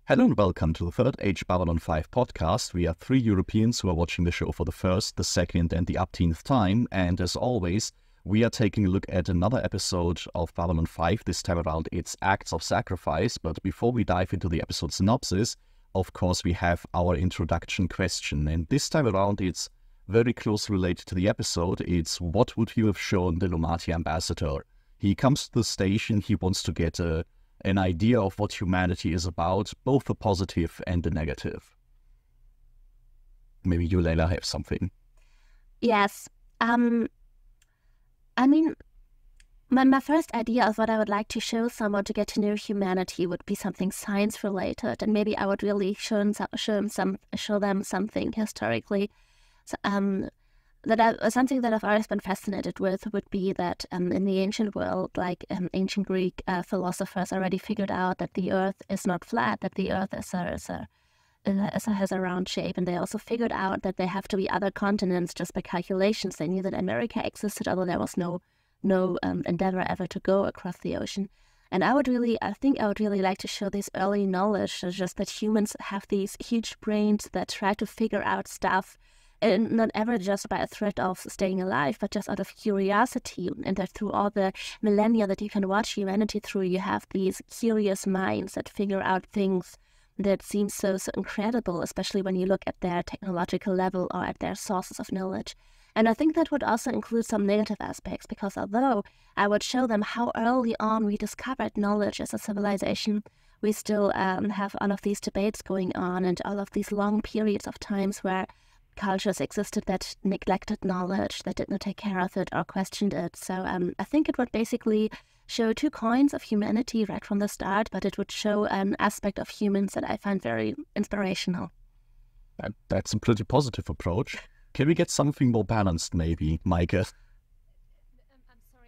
Hello and welcome to the third Age Babylon 5 podcast. We are three Europeans who are watching the show for the first, the second and the upteenth time. And as always, we are taking a look at another episode of Babylon 5. This time around, it's Acts of Sacrifice. But before we dive into the episode synopsis, of course, we have our introduction question. And this time around, it's very closely related to the episode. It's what would you have shown the Lumati ambassador? He comes to the station, he wants to get an idea of what humanity is about, both the positive and the negative. Maybe you, Layla, have something. Yes. My first idea of what I would like to show someone to get to know humanity would be something science related, and maybe I would really show them something historically. So, something that I've always been fascinated with would be that in the ancient world, like ancient Greek philosophers already figured out that the Earth is not flat, that the Earth has a round shape, and they also figured out that there have to be other continents just by calculations. They knew that America existed, although there was no endeavor ever to go across the ocean. And I think I would really like to show this early knowledge, just that humans have these huge brains that try to figure out stuff, and not ever just by a threat of staying alive, but just out of curiosity. And that through all the millennia that you can watch humanity through, you have these curious minds that figure out things that seem so incredible, especially when you look at their technological level or at their sources of knowledge. And I think that would also include some negative aspects, because although I would show them how early on we discovered knowledge as a civilization, we still have all of these debates going on and all of these long periods of times where cultures existed that neglected knowledge, that did not take care of it or questioned it. So I think it would basically show two coins of humanity right from the start, but it would show an aspect of humans that I find very inspirational. That's a pretty positive approach. Can we get something more balanced, maybe, Meike? I'm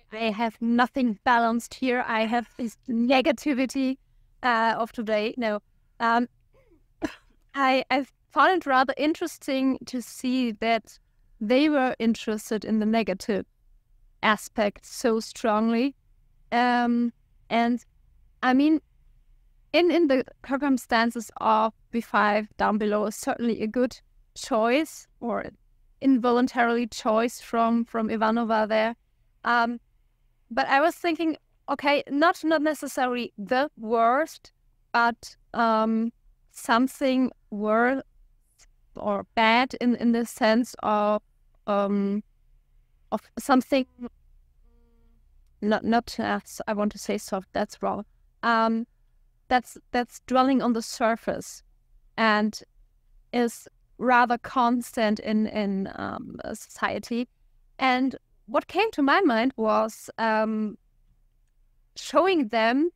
sorry, I have nothing balanced here. I have this negativity of today. No, I've found it rather interesting to see that they were interested in the negative aspect so strongly. And I mean, in the circumstances of B5 down below is certainly a good choice, or involuntarily choice from Ivanova there. But I was thinking, okay, not necessarily the worst, but something worse or bad in the sense of something not I want to say soft, that's wrong. That's dwelling on the surface and is rather constant in society. And what came to my mind was showing them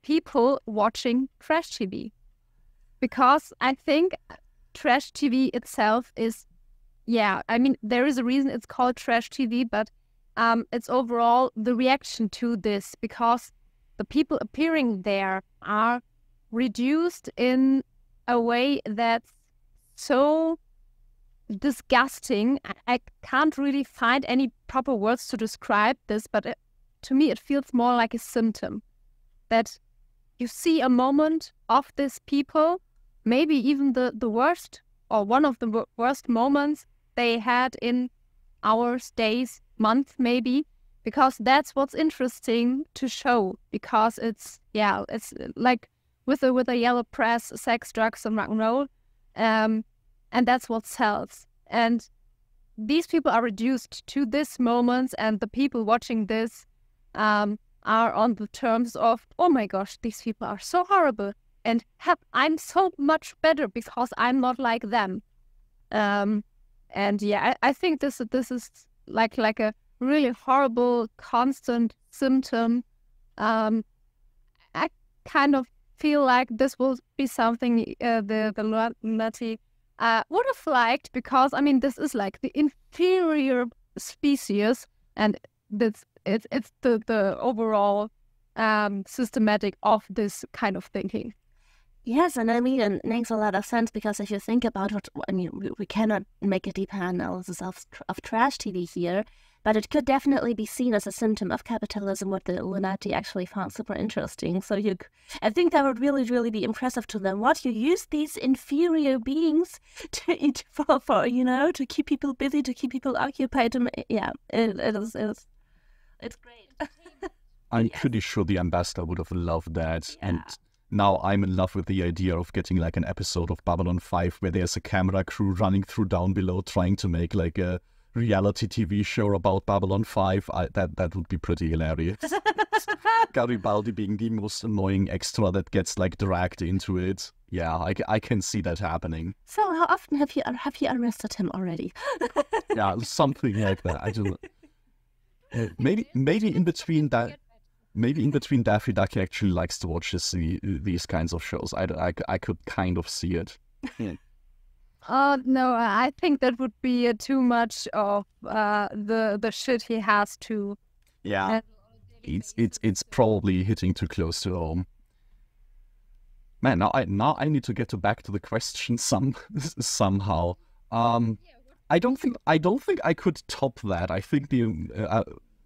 people watching trash TV, because I think trash TV itself is, there is a reason it's called trash TV, but it's overall the reaction to this, because the people appearing there are reduced in a way that's so disgusting. I can't really find any proper words to describe this, but to me it feels more like a symptom that you see a moment of these people, maybe even the worst or one of the worst moments they had in hours, days, months maybe, because that's what's interesting to show, because it's like with a yellow press, sex, drugs and rock and roll, and that's what sells. And these people are reduced to this moment, and the people watching this are on the terms of, oh my gosh, these people are so horrible, and I'm so much better because I'm not like them. I think this is like a really horrible, constant symptom. I kind of feel like this will be something the Lumati would have liked, because this is like the inferior species, and it's the overall systematic of this kind of thinking. Yes, and it makes a lot of sense, because if you think about we cannot make a deeper analysis of trash TV here. But it could definitely be seen as a symptom of capitalism, what the Illuminati actually found super interesting. So I think that would really, really be impressive to them. What you use these inferior beings to eat for to keep people busy, to keep people occupied. It's great. I'm pretty sure the ambassador would have loved that. Yeah. And now I'm in love with the idea of getting like an episode of Babylon 5 where there's a camera crew running through down below trying to make like a reality TV show about Babylon 5. That would be pretty hilarious. Garibaldi being the most annoying extra that gets like dragged into it. Yeah, I can see that happening. So how often have you arrested him already? Yeah, something like that. I don't know. Maybe in between that. Maybe in between Daffy Duck actually likes to watch these kinds of shows. I could kind of see it. Oh no, I think that would be too much of the shit he has to. Yeah, it's probably hitting too close to home. Man, now I need to get back to the question somehow. I don't think I could top that. I think the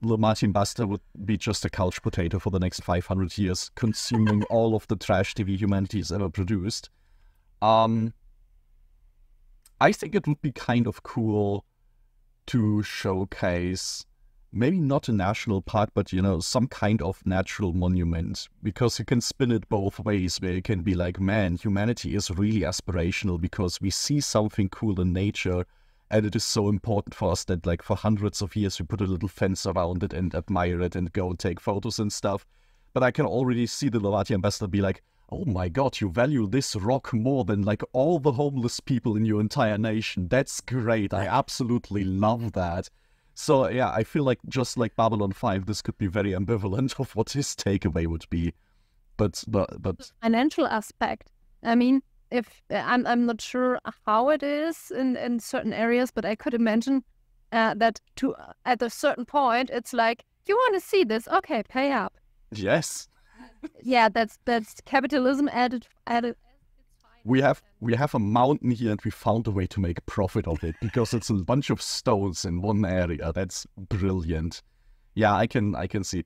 Illuminati Buster would be just a couch potato for the next 500 years, consuming all of the trash TV humanity has ever produced. I think it would be kind of cool to showcase maybe not a national park, but some kind of natural monument, because you can spin it both ways, where you can be like, man, humanity is really aspirational because we see something cool in nature. And it is so important for us that, like, for hundreds of years, we put a little fence around it and admire it and go and take photos and stuff. But I can already see the Illuminati ambassador be like, oh my god, you value this rock more than, like, all the homeless people in your entire nation. That's great. I absolutely love that. So, yeah, I feel like just like Babylon 5, this could be very ambivalent of what his takeaway would be. But financial aspect. I mean, if I'm not sure how it is in certain areas, but I could imagine that at a certain point it's like, you want to see this, okay, pay up. Yes. Yeah, that's capitalism added. We have a mountain here, and we found a way to make profit of it because it's a bunch of stones in one area. That's brilliant. Yeah, I can see.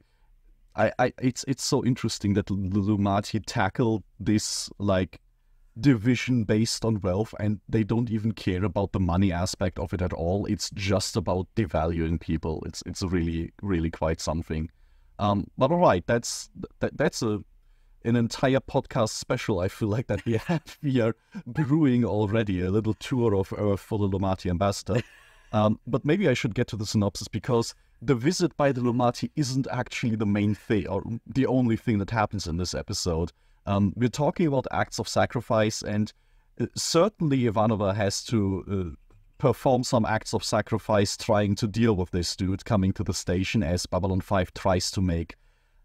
It's so interesting that the Illuminati tackle this like division based on wealth, and they don't even care about the money aspect of it at all. It's just about devaluing people. It's really, really quite something. But all right, that's an entire podcast special. I feel like that we are brewing already a little tour of Earth for the Illuminati ambassador. But maybe I should get to the synopsis, because the visit by the Illuminati isn't actually the main thing or the only thing that happens in this episode. We're talking about acts of sacrifice, and certainly Ivanova has to perform some acts of sacrifice trying to deal with this dude coming to the station as Babylon 5 tries to make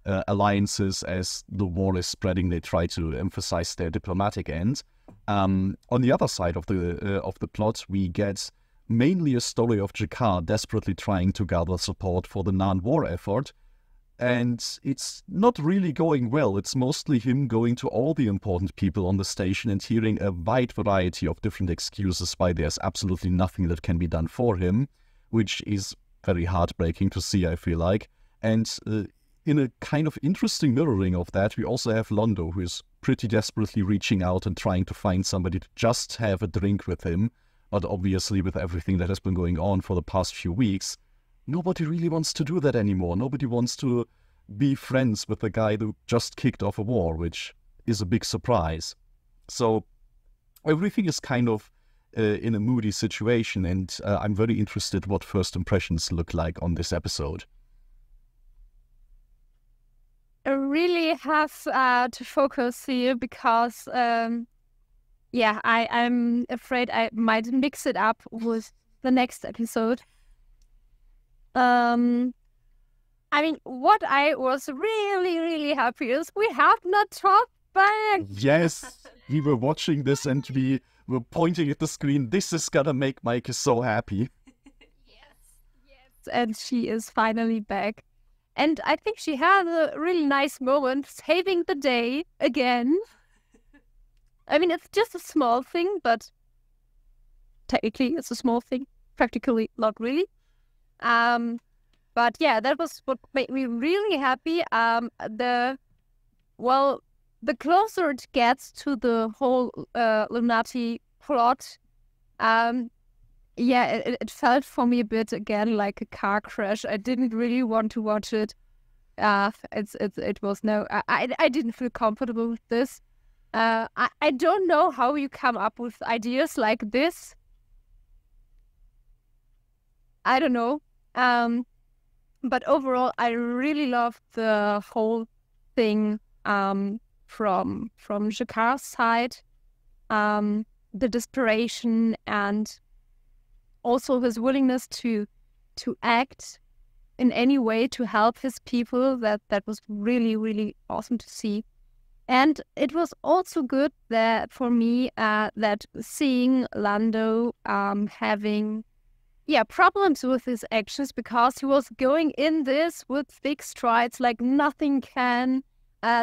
alliances. As the war is spreading, they try to emphasize their diplomatic end. On the other side of the plot, we get mainly a story of Jakar desperately trying to gather support for the non-war effort. And it's not really going well. It's mostly him going to all the important people on the station and hearing a wide variety of different excuses why there's absolutely nothing that can be done for him, which is very heartbreaking to see, I feel like. And in a kind of interesting mirroring of that, we also have Londo, who is pretty desperately reaching out and trying to find somebody to just have a drink with him. But obviously, with everything that has been going on for the past few weeks, nobody really wants to do that anymore. Nobody wants to be friends with the guy who just kicked off a war, which is a big surprise. So everything is kind of in a moody situation, and I'm very interested what first impressions look like on this episode. I really have to focus here because, I'm afraid I might mix it up with the next episode. I mean, what I was really, really happy is we have not talked back. Yes, we were watching this and we were pointing at the screen. This is gonna make Meike so happy. Yes, and she is finally back. And I think she had a really nice moment saving the day again. I mean, it's just a small thing, but technically it's a small thing. Practically, not really. But yeah, that was what made me really happy. The closer it gets to the whole Lunati plot, it felt for me a bit again like a car crash. I didn't really want to watch it. It was I didn't feel comfortable with this. I don't know how you come up with ideas like this. I don't know. But overall, I really loved the whole thing from Jakar's side, the desperation and also his willingness to act in any way to help his people. That was really, really awesome to see. And it was also good that for me that seeing Londo having problems with his actions, because he was going in this with big strides, like nothing can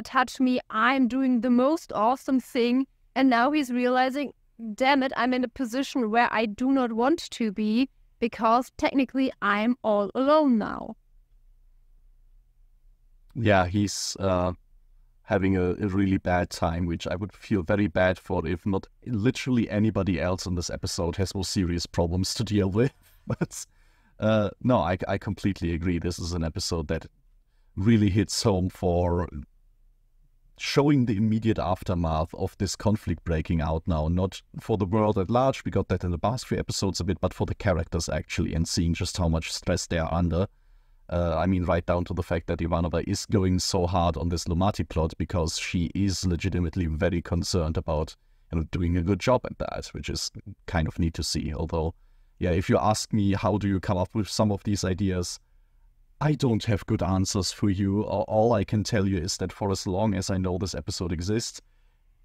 touch me. I'm doing the most awesome thing. And now he's realizing, damn it, I'm in a position where I do not want to be, because technically I'm all alone now. Yeah, he's having a really bad time, which I would feel very bad for if not literally anybody else in this episode has more serious problems to deal with. But no, I completely agree. This is an episode that really hits home for showing the immediate aftermath of this conflict breaking out now, not for the world at large, we got that in the past 3 episodes a bit, but for the characters actually, and seeing just how much stress they are under. I mean, right down to the fact that Ivanova is going so hard on this Lumati plot because she is legitimately very concerned about doing a good job at that, which is kind of neat to see. Although, yeah, if you ask me how do you come up with some of these ideas, I don't have good answers for you. All I can tell you is that for as long as I know this episode exists,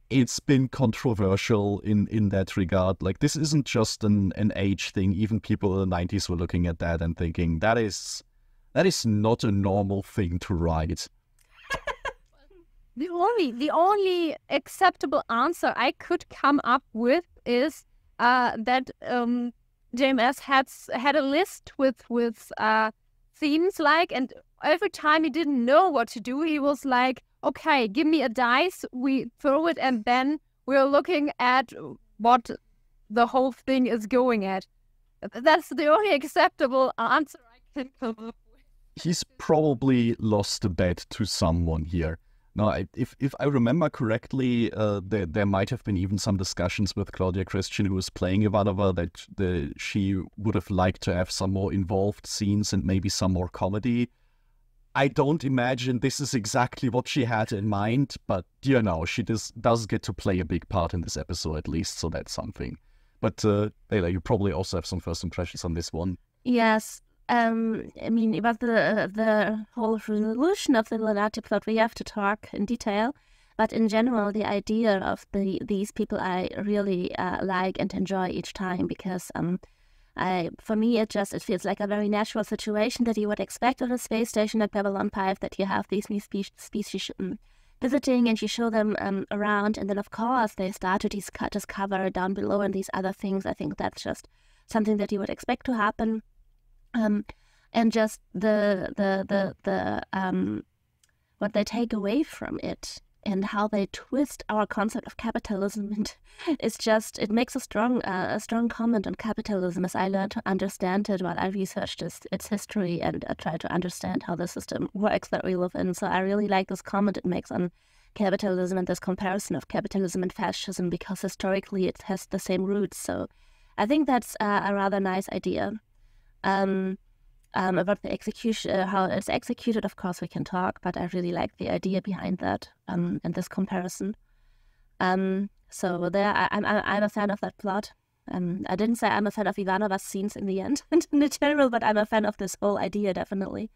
it's been controversial in that regard. Like, this isn't just an age thing. Even people in the 90s were looking at that and thinking, that is not a normal thing to write. The only acceptable answer I could come up with is that JMS had a list with themes, like, and every time he didn't know what to do, he was like, okay, give me a dice, we throw it, and then we're looking at what the whole thing is going at. That's the only acceptable answer I can come up with. He's probably lost a bet to someone here. Now, if I remember correctly, there might have been even some discussions with Claudia Christian, who was playing Ivanova, that she would have liked to have some more involved scenes and maybe some more comedy. I don't imagine this is exactly what she had in mind, but, you know, she does get to play a big part in this episode at least, so that's something. But, Layla, you probably also have some first impressions on this one. Yes. I mean, about the whole resolution of the Lunati plot, we have to talk in detail. But in general, the idea of these people I really like and enjoy each time, because for me it feels like a very natural situation that you would expect on a space station at Babylon 5, that you have these new species visiting and you show them around, and then of course they start to discover down below and these other things. I think that's just something that you would expect to happen. And just the what they take away from it and how they twist our concept of capitalism, and it makes a strong comment on capitalism, as I learned to understand it while I researched its history and tried to understand how the system works that we live in. So I really like this comment it makes on capitalism and this comparison of capitalism and fascism, because historically it has the same roots. So I think that's a rather nice idea. About the execution, how it's executed, of course we can talk, but I really like the idea behind that and this comparison. So there, I'm a fan of that plot. I didn't say I'm a fan of Ivanova's scenes in the end, in general, but I'm a fan of this whole idea, definitely.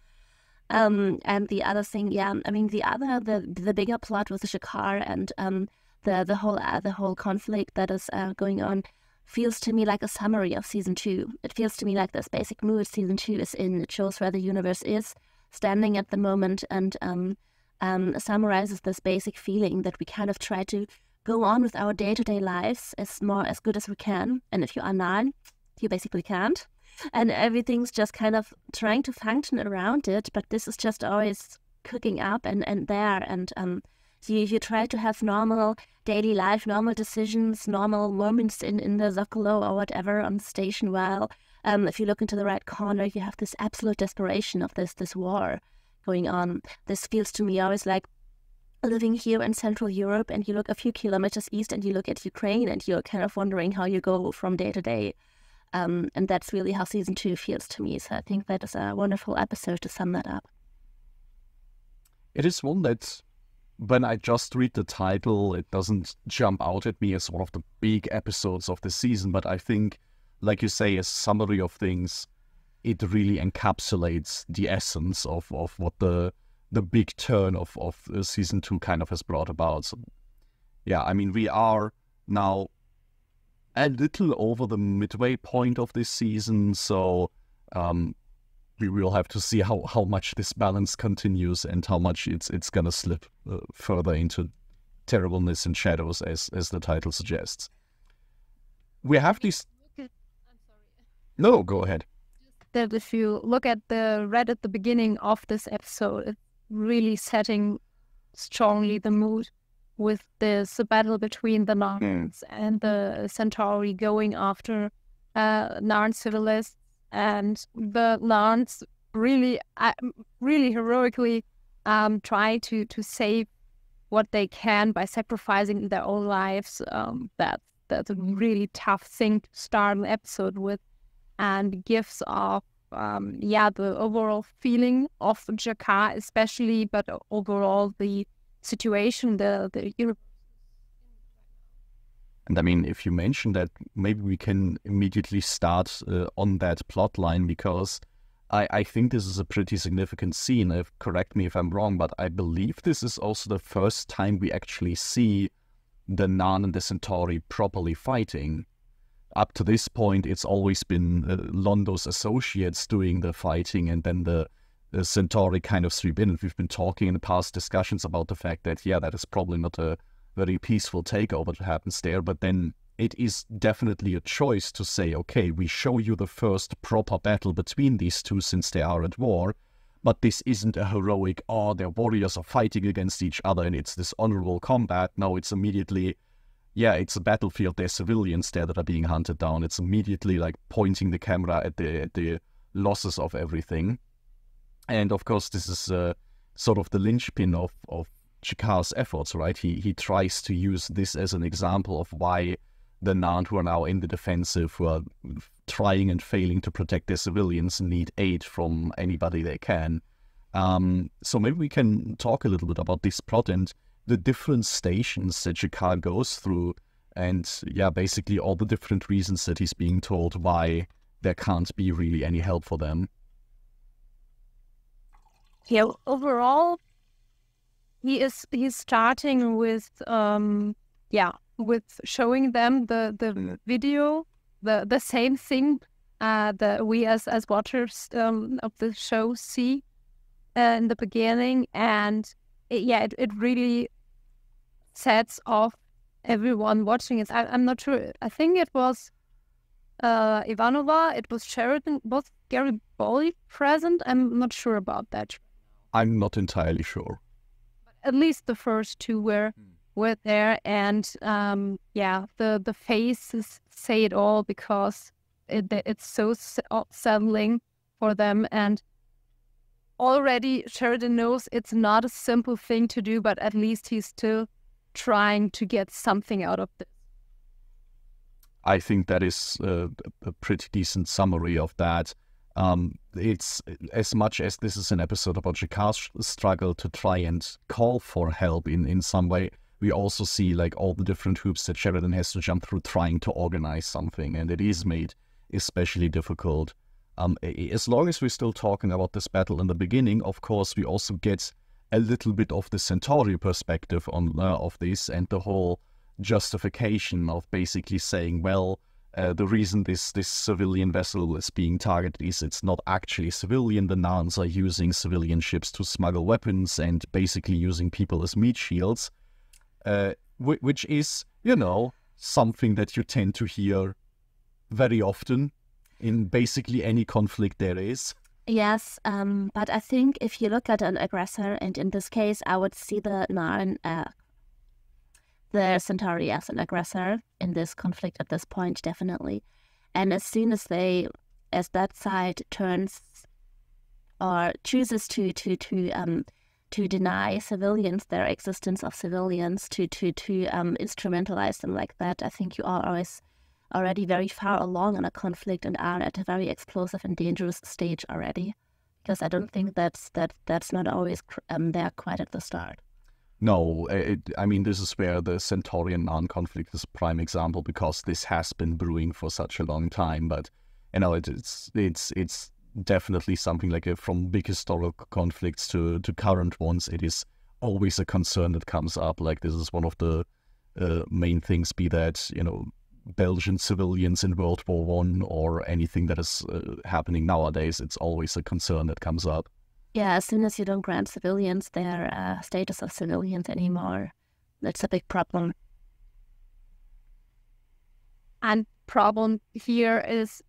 And the other thing, I mean, the bigger plot with Jakar and the whole conflict that is going on feels to me like a summary of season 2. It feels to me like this basic mood season 2 is in. It shows where the universe is standing at the moment, and summarizes this basic feeling that we kind of try to go on with our day-to-day lives as good as we can. And if you are not, you basically can't. and everything's just kind of trying to function around it, but this is just always cooking up and there, and you try to have normal daily life, normal decisions, normal moments in the Zocalo or whatever on the station, while if you look into the right corner, you have this absolute desperation of this war going on. This feels to me always like living here in Central Europe, and you look a few kilometers east and you look at Ukraine, and you're kind of wondering how you go from day to day. And that's really how season 2 feels to me. So I think that is a wonderful episode to sum that up. It is one that, when I just read the title, it doesn't jump out at me as one of the big episodes of the season. But I think, like you say, as a summary of things, it really encapsulates the essence of what the big turn of season 2 kind of has brought about. So, yeah, I mean, we are now a little over the midway point of this season, so we will have to see how much this balance continues and how much it's gonna slip further into terribleness and shadows, as the title suggests. We have these. I'm sorry. No, go ahead. That if you look at the red at the beginning of this episode, it's really setting strongly the mood with this battle between the Narns and the Centauri going after Narn civilists, and the Narns really heroically try to save what they can by sacrificing their own lives. That's a really tough thing to start an episode with, and gives off the overall feeling of Jakar especially, but overall the situation, the universe. And I mean, if you mention that, maybe we can immediately start on that plot line, because I think this is a pretty significant scene. Correct me if I'm wrong, but I believe this is also the first time we actually see the Narn and the Centauri properly fighting. Up to this point, it's always been Londo's associates doing the fighting, and then the Centauri kind of sweep in. And we've been talking in the past discussions about the fact that, yeah, that is probably not a very peaceful takeover that happens there, but then it is definitely a choice to say, okay, we show you the first proper battle between these two since they are at war, but this isn't a heroic, their warriors are fighting against each other and it's this honorable combat. No, it's immediately, yeah, it's a battlefield, there's civilians there that are being hunted down. It's immediately like pointing the camera at the losses of everything. And of course, this is sort of the linchpin of Jakar's efforts, right? He tries to use this as an example of why the Narn, who are now in the defensive, who are trying and failing to protect their civilians, need aid from anybody they can. So maybe we can talk a little bit about this plot and the different stations that Jakar goes through, and yeah, basically all the different reasons that he's being told why there can't be really any help for them. Yeah, overall, he's starting with with showing them the video, the same thing that we as watchers of the show see in the beginning, and it really sets off everyone watching it. I'm not sure. I think it was Ivanova, it was Sheridan, both Gary Bolly present. I'm not sure about that. I'm not entirely sure. But at least the first two were there, and the faces say it all, because it's so settling for them, and already Sheridan knows it's not a simple thing to do, but at least he's still trying to get something out of this. I think that is a pretty decent summary of that. It's as much as this is an episode about Jakar's struggle to try and call for help in some way, we also see like all the different hoops that Sheridan has to jump through trying to organize something, and it is made especially difficult. As long as we're still talking about this battle in the beginning, of course, we also get a little bit of the Centauri perspective of this, and the whole justification of basically saying, well, the reason this civilian vessel is being targeted is it's not actually civilian. The Narns are using civilian ships to smuggle weapons and basically using people as meat shields, which is, something that you tend to hear very often in basically any conflict there is. Yes, but I think if you look at an aggressor, and in this case, I would see the Centauri as an aggressor in this conflict at this point, definitely. And as soon as that side turns or chooses to deny civilians their existence of civilians, to instrumentalize them like that, I think you are already very far along in a conflict and are at a very explosive and dangerous stage already. Because I don't think that's not always there quite at the start. No, I mean, this is where the Centaurian non-conflict is a prime example, because this has been brewing for such a long time. But it's definitely something like from big historical conflicts to current ones. It is always a concern that comes up. Like, this is one of the main things, be that Belgian civilians in World War I or anything that is happening nowadays. It's always a concern that comes up. Yeah, as soon as you don't grant civilians their status of civilians anymore, that's a big problem. And problem here is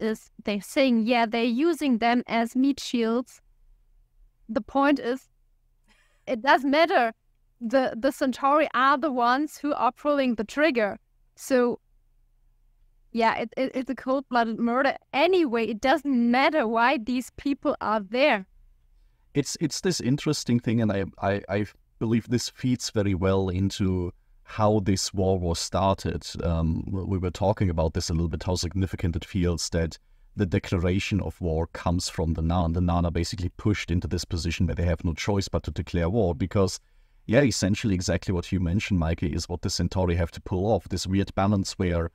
they're saying, yeah, they're using them as meat shields. The point is, it doesn't matter. The Centauri are the ones who are pulling the trigger. So, yeah, it's a cold-blooded murder. Anyway, it doesn't matter why these people are there. It's this interesting thing, and I believe this feeds very well into how this war was started. We were talking about this a little bit, how significant it feels that the declaration of war comes from the Narn. The Narn are basically pushed into this position where they have no choice but to declare war, because, yeah, essentially exactly what you mentioned, Meike, is what the Centauri have to pull off, this weird balance where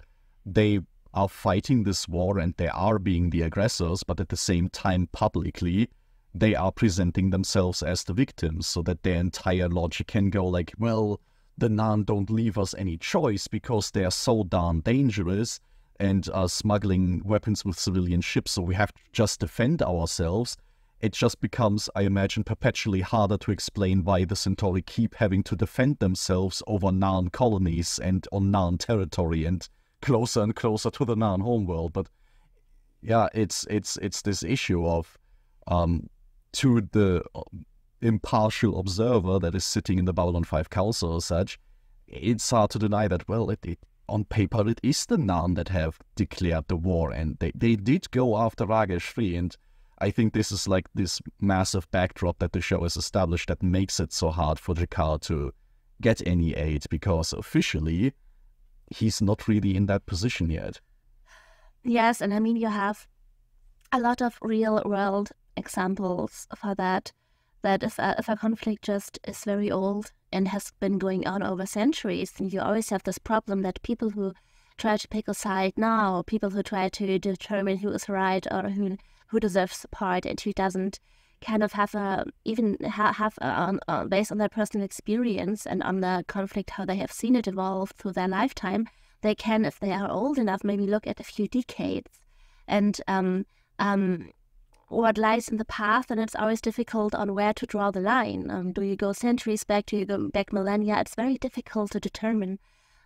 they are fighting this war and they are being the aggressors, but at the same time publicly they are presenting themselves as the victims, so that their entire logic can go like, well, the Narn don't leave us any choice because they are so darn dangerous and are smuggling weapons with civilian ships, so we have to just defend ourselves. It just becomes, I imagine, perpetually harder to explain why the Centauri keep having to defend themselves over Narn colonies and on Narn territory and closer and closer to the Narn homeworld. But yeah, it's this issue of to the impartial observer that is sitting in the Babylon 5 Council or such, it's hard to deny that, well, on paper it is the Narn that have declared the war, and they did go after Ragesh 3, and I think this is like this massive backdrop that the show has established that makes it so hard for Jakar to get any aid, because officially he's not really in that position yet. Yes, and I mean, you have a lot of real-world examples for that if a conflict just is very old and has been going on over centuries, you always have this problem that people who try to pick a side now, people who try to determine who is right or who deserves support and who doesn't, kind of have based on their personal experience and on the conflict, how they have seen it evolve through their lifetime, they can, if they are old enough, maybe look at a few decades and what lies in the past, and it's always difficult on where to draw the line. Do you go centuries back? Do you go back millennia? It's very difficult to determine.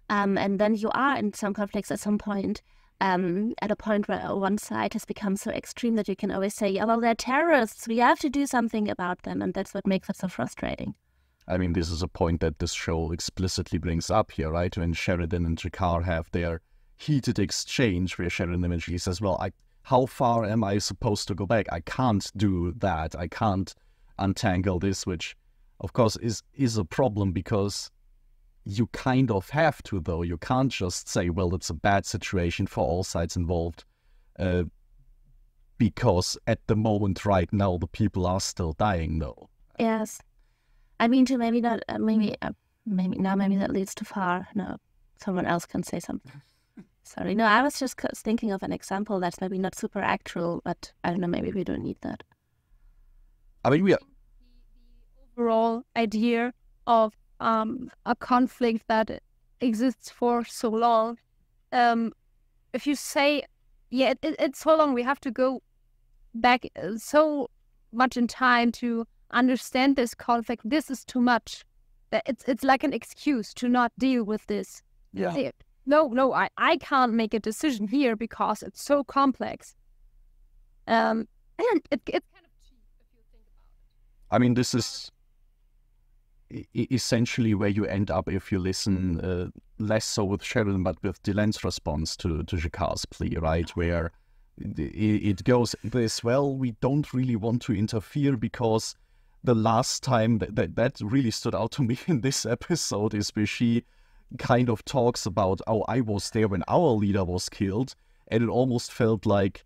And then you are in some conflicts at some point, at a point where one side has become so extreme that you can always say, yeah, well, they're terrorists, we have to do something about them, and that's what makes it so frustrating. I mean, this is a point that this show explicitly brings up here, right? When Sheridan and Jakar have their heated exchange, where Sheridan immediately says, well, how far am I supposed to go back? I can't do that. I can't untangle this, which, of course, is a problem, because you kind of have to, though. You can't just say, well, it's a bad situation for all sides involved, because at the moment right now, the people are still dying, though. Yes. I mean, maybe that leads too far. No, someone else can say something. Sorry. No, I was just thinking of an example that's maybe not super actual, but I don't know, maybe we don't need that. I mean, the overall idea of a conflict that exists for so long, if you say, yeah, it's so long, we have to go back so much in time to understand this conflict, this is too much. It's like an excuse to not deal with this. Yeah. No, I can't make a decision here because it's so complex. And it's kind of cheap if you think about it. I mean, this is essentially where you end up if you listen less so with Sherilyn, but with Dylan's response to Jacquard's plea, right? Where it goes this, well, we don't really want to interfere because the last time that really stood out to me in this episode is where she kind of talks about, oh, I was there when our leader was killed. And it almost felt like,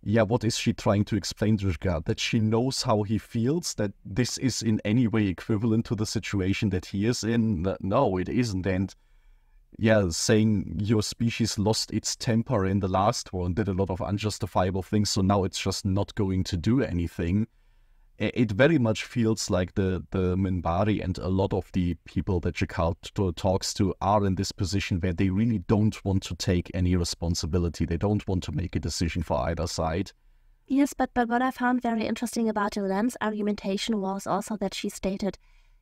yeah, what is she trying to explain to Jacquard? That she knows how he feels, that this is in any way equivalent to the situation that he is in? No, it isn't. And yeah, saying your species lost its temper in the last war and did a lot of unjustifiable things, so now it's just not going to do anything. It very much feels like the Minbari and a lot of the people that Jacquard talks to are in this position where they really don't want to take any responsibility. They don't want to make a decision for either side. Yes, but what I found very interesting about Dylan's argumentation was also that she stated,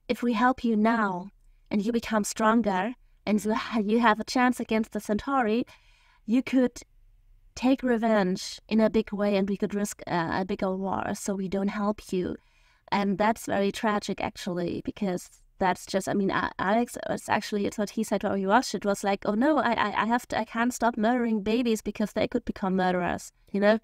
if we help you now and you become stronger and you have a chance against the Centauri, you could take revenge in a big way and we could risk a bigger war, so we don't help you. And that's very tragic, actually, because that's just, I mean, Alex, it's what he said when we watched it, was like, oh no, I can't stop murdering babies because they could become murderers, you know?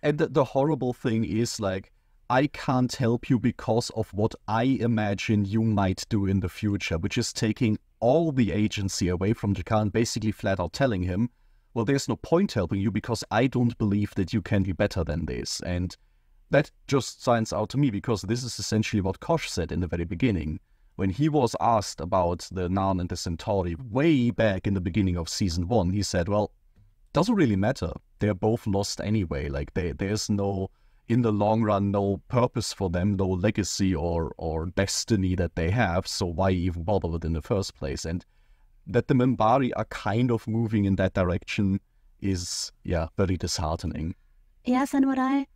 And the horrible thing is, like, I can't help you because of what I imagine you might do in the future, which is taking all the agency away from Jacquard and basically flat out telling him, well, there's no point helping you because I don't believe that you can be better than this. And that just signs out to me, because this is essentially what Kosh said in the very beginning. When he was asked about the Narn and the Centauri way back in the beginning of season 1, he said, well, doesn't really matter. They're both lost anyway. Like, there's no, in the long run, no purpose for them, no legacy or destiny that they have, so why even bother with it in the first place? And that the Minbari are kind of moving in that direction is, yeah, very disheartening. Yes, and what I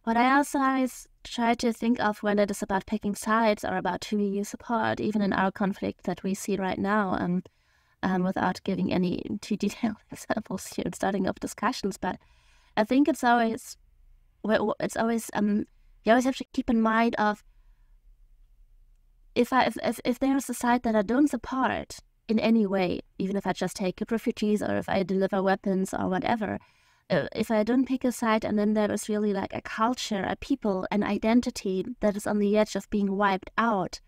also always try to think of when it is about picking sides or about who you support, even in our conflict that we see right now, without giving any too detailed examples here and starting up discussions. But I think you always have to keep in mind of, if there is a side that I don't support in any way, even if I just take refugees or if I deliver weapons or whatever, if I don't pick a side and then there is really like a culture, a people, an identity that is on the edge of being wiped out,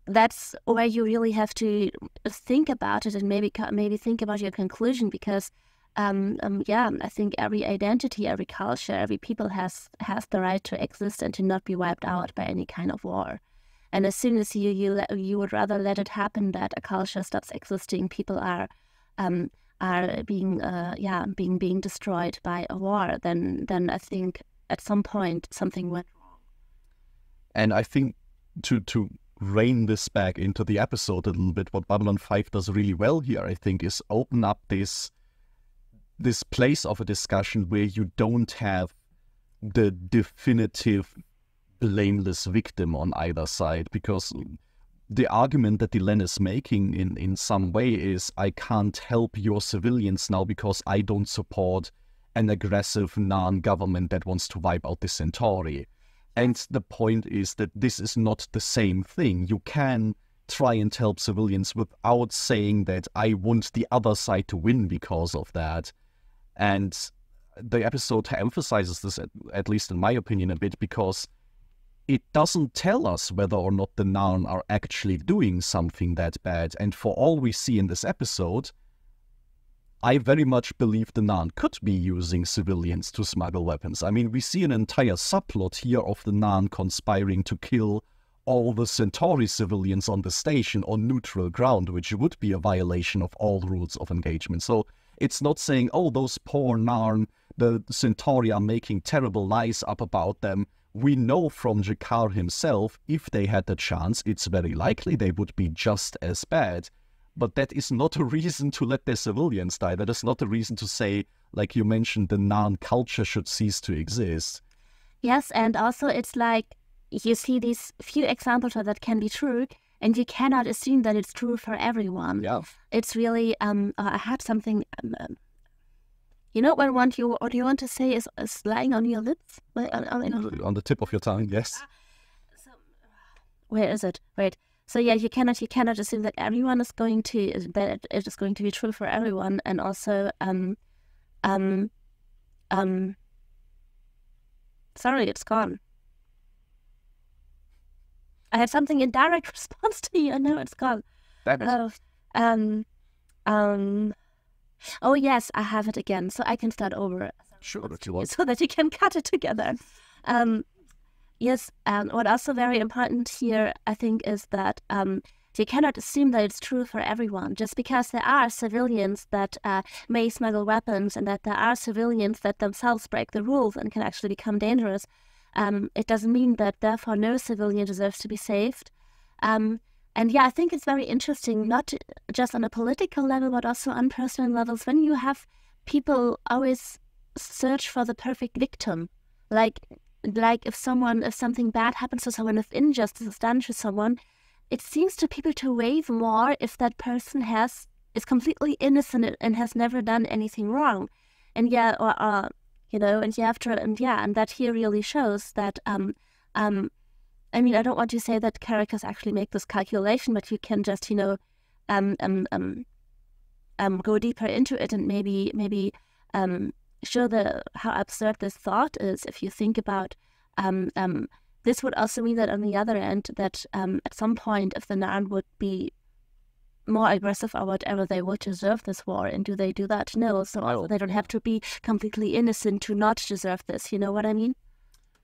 that's where you really have to think about it and maybe think about your conclusion, because I think every identity, every culture, every people has the right to exist and to not be wiped out by any kind of war. And as soon as you would rather let it happen that a culture stops existing, people are being destroyed by a war, then I think at some point something went wrong. And I think to rein this back into the episode a little bit, what Babylon 5 does really well here, I think, is open up this place of a discussion where you don't have the definitive blameless victim on either side, because the argument that Dylan is making in some way is, I can't help your civilians now because I don't support an aggressive non-government that wants to wipe out the Centauri. And the point is that this is not the same thing. You can try and help civilians without saying that I want the other side to win because of that. And the episode emphasizes this, at least in my opinion, a bit, because it doesn't tell us whether or not the Narn are actually doing something that bad. And for all we see in this episode, I very much believe the Narn could be using civilians to smuggle weapons. I mean, we see an entire subplot here of the Narn conspiring to kill all the Centauri civilians on the station on neutral ground, which would be a violation of all rules of engagement. So it's not saying, oh, those poor Narn, the Centauri are making terrible lies up about them. We know from Jacquard himself, if they had the chance, it's very likely they would be just as bad. But that is not a reason to let their civilians die. That is not a reason to say, like you mentioned, the Narn culture should cease to exist. Yes, and also it's like you see these few examples where that can be true, and you cannot assume that it's true for everyone. Yeah. It's really, I had something You know what you want to say is lying on your lips? On the tip of your tongue, yes. So, where is it? Wait. So yeah, you cannot assume that everyone is going to that it is going to be true for everyone, and also sorry, it's gone. I had something in direct response to you, and now it's gone. Oh yes, I have it again, so I can start over. Sure, if you want. So that you can cut it together. Yes, and what also very important here, I think, is that you cannot assume that it's true for everyone. Just because there are civilians that may smuggle weapons and that there are civilians that themselves break the rules and can actually become dangerous, it doesn't mean that therefore no civilian deserves to be saved. And yeah, I think it's very interesting, not just on a political level, but also on personal levels, when you have people always search for the perfect victim. Like if something bad happens to someone, if injustice is done to someone, it seems to people to wave more if that person is completely innocent and has never done anything wrong. And yeah, and that here really shows that I mean, I don't want to say that characters actually make this calculation, but you can just, go deeper into it and maybe show how absurd this thought is. If you think about, this would also mean that on the other end, that at some point, if the Narn would be more aggressive or whatever, they would deserve this war. And do they do that? No. So also they don't have to be completely innocent to not deserve this. You know what I mean?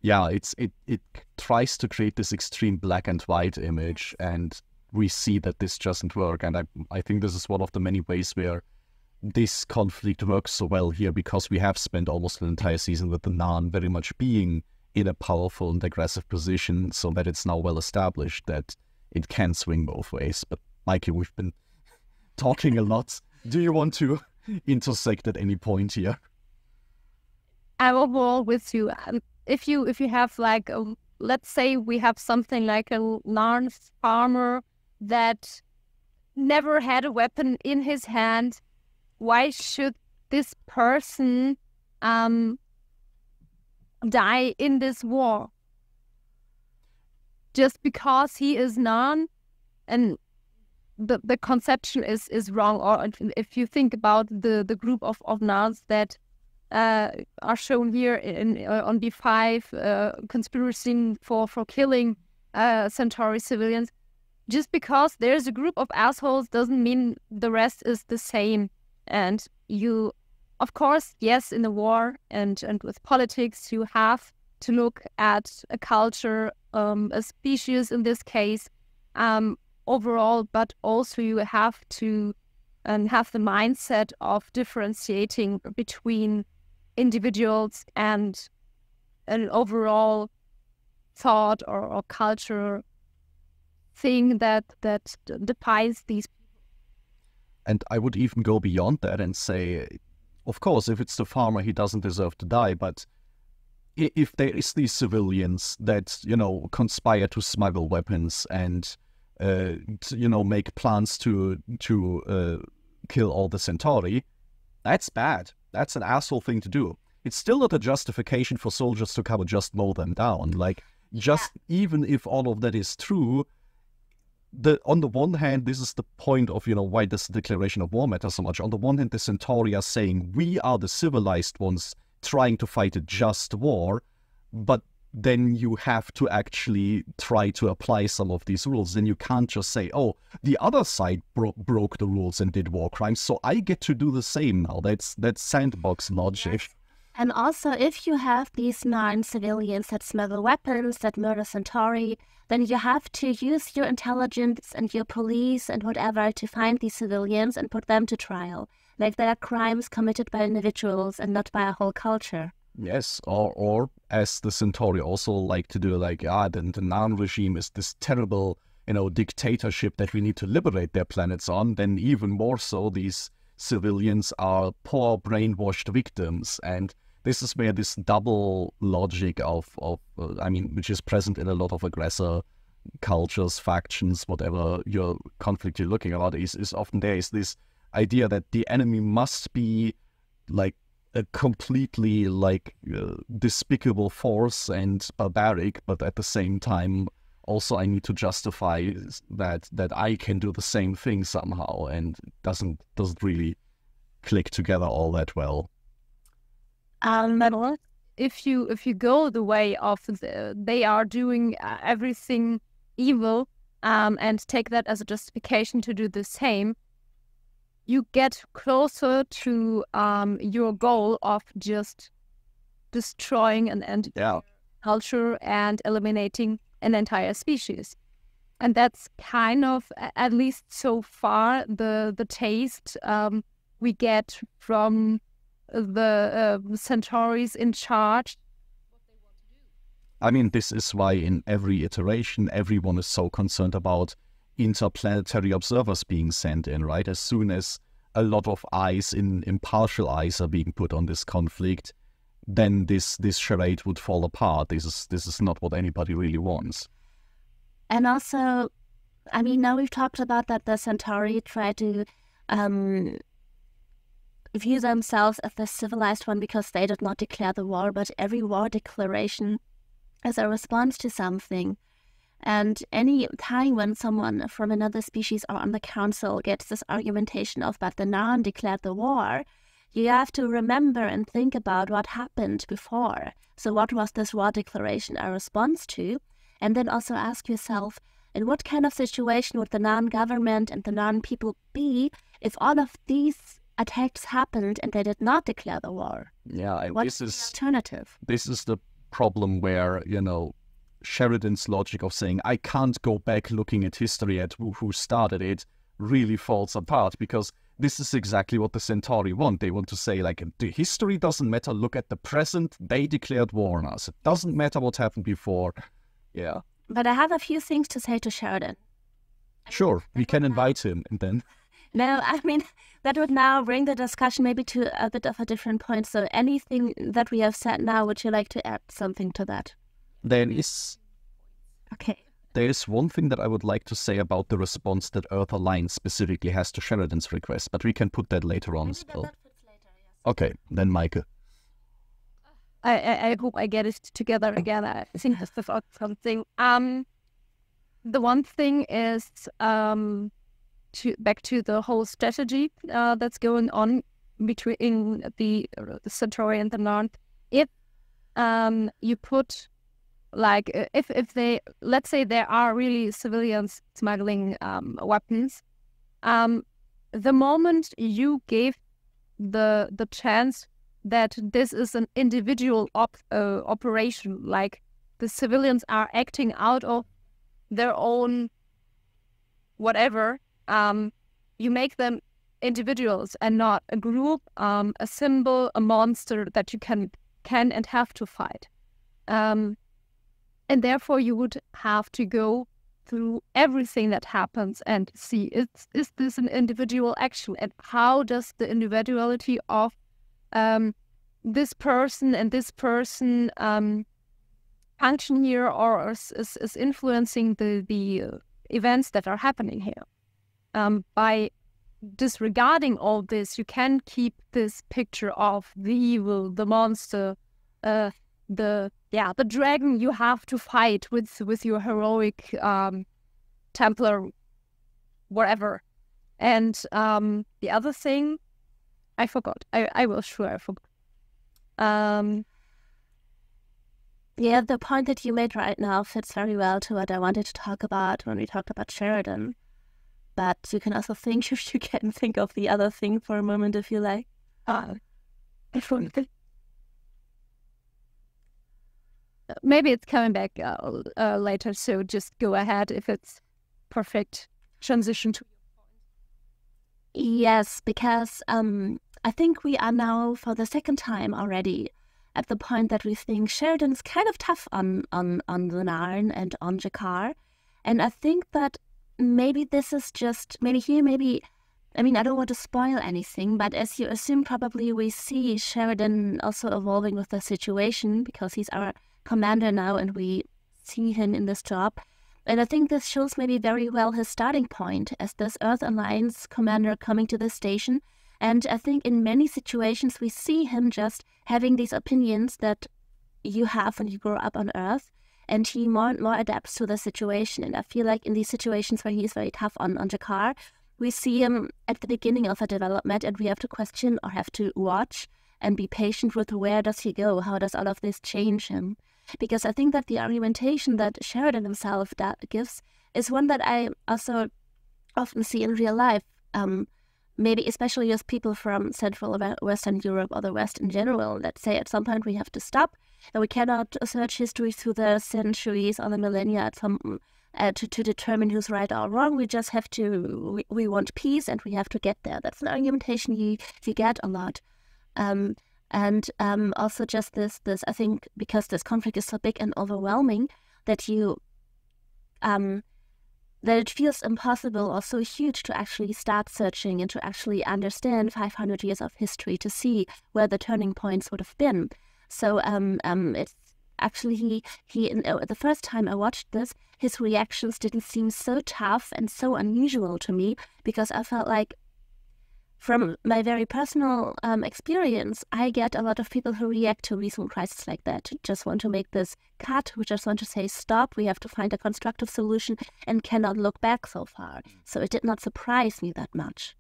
Yeah, it tries to create this extreme black and white image, and we see that this doesn't work. And I think this is one of the many ways where this conflict works so well here, because we have spent almost an entire season with the Narn very much being in a powerful and aggressive position, so that it's now well established that it can swing both ways. But Meike, we've been talking a lot. Do you want to intersect at any point here? I'm overall with you. If you have like, let's say we have something like a Narn farmer that never had a weapon in his hand, why should this person die in this war? Just because he is Narn? And the conception is wrong. Or if you think about the group of Narns that are shown here on B5, conspiracy for killing Centauri civilians. Just because there's a group of assholes doesn't mean the rest is the same. And you, of course, yes, in the war and with politics, you have to look at a culture, a species in this case, overall, but also you have to have the mindset of differentiating between individuals and an overall thought or culture thing that defines these people. And I would even go beyond that and say, of course, if it's the farmer, he doesn't deserve to die. But if there is these civilians that, conspire to smuggle weapons and, make plans to kill all the Centauri, that's bad. That's an asshole thing to do. It's still not a justification for soldiers to come and just mow them down. Even if all of that is true, on the one hand, this is the point of, why this declaration of war matters so much. On the one hand, the Centauri are saying, we are the civilized ones trying to fight a just war, but then you have to actually try to apply some of these rules. Then you can't just say, oh, the other side broke the rules and did war crimes, so I get to do the same now. That's sandbox logic. Yes. And also, if you have these Narn civilians that smuggle weapons, that murder Centauri, then you have to use your intelligence and your police and whatever to find these civilians and put them to trial. Like, they are crimes committed by individuals and not by a whole culture. Yes, or as the Centauri also like to do, the Narn regime is this terrible, dictatorship that we need to liberate their planets on, then even more so these civilians are poor brainwashed victims. And this is where this double logic which is present in a lot of aggressor cultures, factions, whatever your conflict you're looking at is often there is this idea that the enemy must be a completely despicable force and barbaric, but at the same time also I need to justify that I can do the same thing somehow, and it doesn't really click together all that well. But if you go the way of they are doing everything evil, and take that as a justification to do the same, you get closer to your goal of just destroying an entire culture and eliminating an entire species. And that's kind of, at least so far, the taste we get from the Centaurs in charge. I mean, this is why in every iteration, everyone is so concerned about interplanetary observers being sent in, right? As soon as a lot of eyes, impartial eyes, are being put on this conflict, then this charade would fall apart. This is not what anybody really wants. And also, I mean, now we've talked about that the Centauri try to view themselves as the civilized one because they did not declare the war, but every war declaration is a response to something. And any time when someone from another species or on the council gets this argumentation of, but the Narn declared the war, you have to remember and think about what happened before. So what was this war declaration a response to? And then also ask yourself, in what kind of situation would the Narn government and the Narn people be if all of these attacks happened and they did not declare the war? Yeah, What's the alternative? This is the problem where, Sheridan's logic of saying, I can't go back looking at history at who started it, really falls apart, because this is exactly what the Centauri want. They want to say, the history doesn't matter, look at the present, they declared war on us. It doesn't matter what happened before. Yeah. But I have a few things to say to Sheridan. Sure, we can invite him, and then... No, I mean, that would now bring the discussion maybe to a bit of a different point. So anything that we have said now, would you like to add something to that? There is one thing that I would like to say about the response that Earth Alliance specifically has to Sheridan's request, but we can put that later on still. That fits later, yes. Okay, then Meike. I hope I get it together again. I think that's about something. The one thing is back to the whole strategy that's going on between the Centauri and the Narn. If you put if they, let's say there are really civilians smuggling weapons, the moment you gave the chance that this is an individual operation, like the civilians are acting out of their own whatever, you make them individuals and not a group, a symbol, a monster that you can and have to fight. And therefore you would have to go through everything that happens and see, is this an individual action? And how does the individuality of this person and this person function here, or is influencing the events that are happening here? By disregarding all this, you can keep this picture of the evil, the monster, the dragon you have to fight with your heroic Templar, whatever. And the other thing, I forgot. I forgot. Yeah, the point that you made right now fits very well to what I wanted to talk about when we talked about Sheridan. But you can also think, if you can think of the other thing for a moment, if you like. Maybe it's coming back later, so just go ahead if it's perfect transition to your point. Yes, because I think we are now for the second time already at the point that we think Sheridan's kind of tough on the Narn and on Jakar. And I think that maybe this is just, I mean, I don't want to spoil anything, but as you assume, probably we see Sheridan also evolving with the situation because he's our commander now and we see him in this job. And I think this shows maybe very well his starting point as this Earth Alliance commander coming to the station And I think in many situations we see him just having these opinions that you have when you grow up on Earth, and he more and more adapts to the situation. And I feel like in these situations where he is very tough on Jakar, we see him at the beginning of a development, and we have to question or have to watch and be patient with where does he go? How does all of this change him? Because I think that the argumentation that Sheridan himself gives is one that I also often see in real life, maybe especially with people from Central or Western Europe or the West in general, that say at some point we have to stop, that we cannot search history through the centuries or the millennia at some to determine who's right or wrong. We just have to, we want peace and we have to get there. That's an argumentation you get a lot. And also just this, I think, because this conflict is so big and overwhelming, that that it feels impossible or so huge to actually start searching and to actually understand 500 years of history to see where the turning points would have been. So it's actually the first time I watched this, his reactions didn't seem so tough and so unusual to me, because I felt like, from my very personal experience, I get a lot of people who react to recent crises like that, who just want to make this cut, who just want to say, stop, we have to find a constructive solution, and cannot look back so far. So it did not surprise me that much.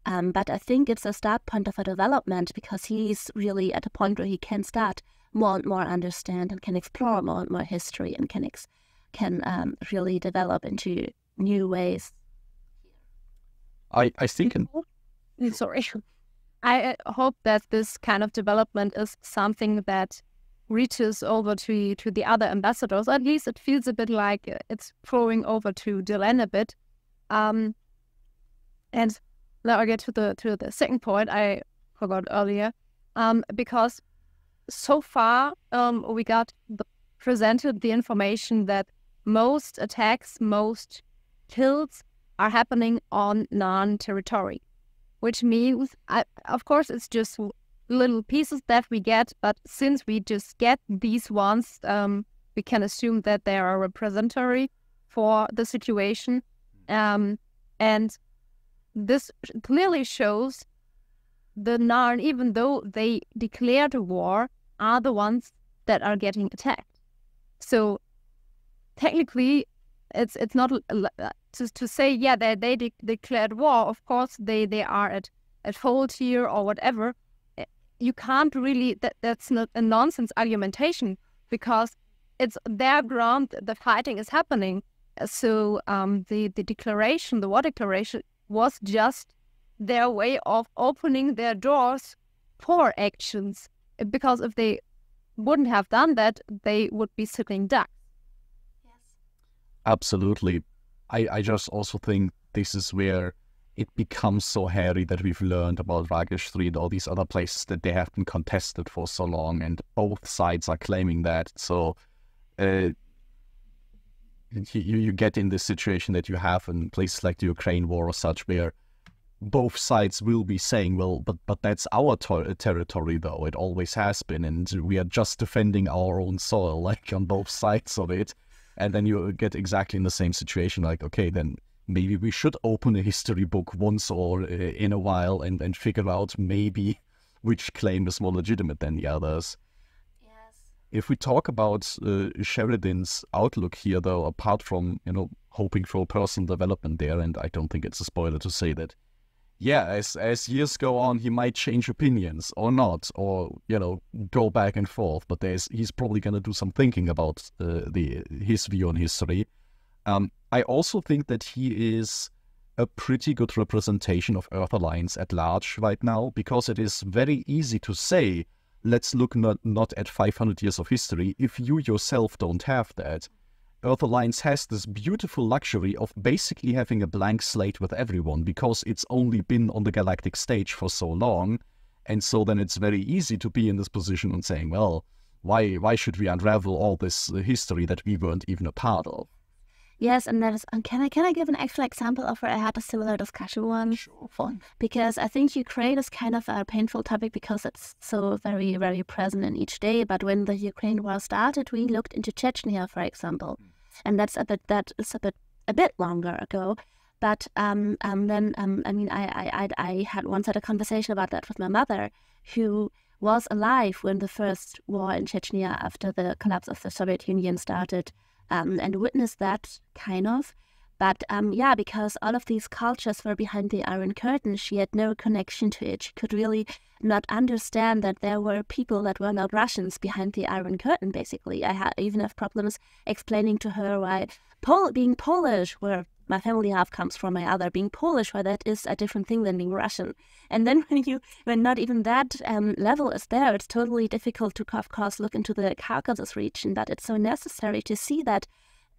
But I think it's a start point of a development, because he's really at a point where he can start more and more understand and can explore more and more history and can really develop into new ways. I think... Sorry. I hope that this kind of development is something that reaches over to the other ambassadors. At least it feels a bit like it's flowing over to Dylan a bit. And now I get to the second point I forgot earlier. Because so far we got presented the information that most attacks, most kills are happening on non-territory. Which means, of course, it's just little pieces that we get, but since we just get these ones, we can assume that they are representatory for the situation. And this clearly shows the Narn, even though they declared a war, are the ones that are getting attacked. So technically, it's not to say, yeah, they declared war. Of course, they are at fault here or whatever. You can't really, that's not a nonsense argumentation, because it's their ground, the fighting is happening. So the declaration, the war declaration, was just their way of opening their doors for actions. Because if they wouldn't have done that, they would be sitting ducks. Absolutely. I just also think this is where it becomes so hairy that we've learned about Ragesh 3 and all these other places that they have been contested for so long, and both sides are claiming that. So you get in this situation that you have in places like the Ukraine war or such, where both sides will be saying, well, but that's our territory, though. It always has been, and we are just defending our own soil, like on both sides of it. And then you get exactly in the same situation, like, okay, then maybe we should open a history book once or in a while and figure out maybe which claim is more legitimate than the others. Yes. If we talk about Sheridan's outlook here, though, apart from, hoping for personal development there, and I don't think it's a spoiler to say that, yeah, as years go on, he might change opinions or not, or, go back and forth. But he's probably going to do some thinking about his view on history. I also think that he is a pretty good representation of Earth Alliance at large right now, because it is very easy to say, let's look not at 500 years of history, if you yourself don't have that. Earth Alliance has this beautiful luxury of basically having a blank slate with everyone, because it's only been on the galactic stage for so long, and so then it's very easy to be in this position and saying, well, why should we unravel all this history that we weren't even a part of? Yes, and that is. Can I give an actual example of where I had a similar discussion once? Sure. Because I think Ukraine is kind of a painful topic because it's so very, very present in each day. But when the Ukraine war started, we looked into Chechnya, for example, and that's a bit longer ago. But then I mean, I had once had a conversation about that with my mother, who was alive when the first war in Chechnya after the collapse of the Soviet Union started, and witnessed that kind of. But because all of these cultures were behind the Iron Curtain, she had no connection to it. She could really not understand that there were people that were not Russians behind the Iron Curtain, basically. I even have problems explaining to her why being Polish, where my family half comes from my other, being Polish, why that is a different thing than being Russian. And then when not even that level is there, it's totally difficult to, of course, look into the Caucasus region, but it's so necessary to see that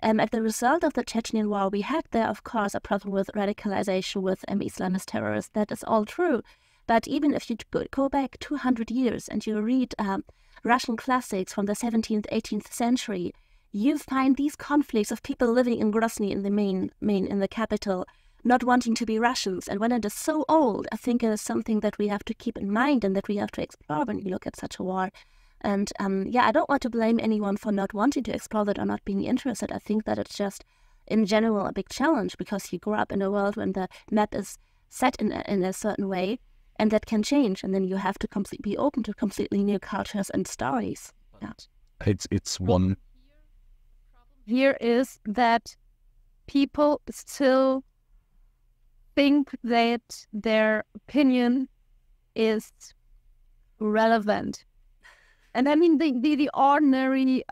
as the result of the Chechen war, we had there, of course, a problem with radicalization, with Islamist terrorists. That is all true. But even if you go back 200 years and you read Russian classics from the 17th, 18th century, you find these conflicts of people living in Grozny, in the in the capital, not wanting to be Russians. And when it is so old, I think it is something that we have to keep in mind and that we have to explore when we look at such a war. And I don't want to blame anyone for not wanting to explore that or not being interested. I think that it's just, in general, a big challenge because you grow up in a world when the map is set in a certain way, and that can change. And then you have to be open to completely new cultures and stories. Yeah. It's one. Here is that people still think that their opinion is relevant. And I mean, the ordinary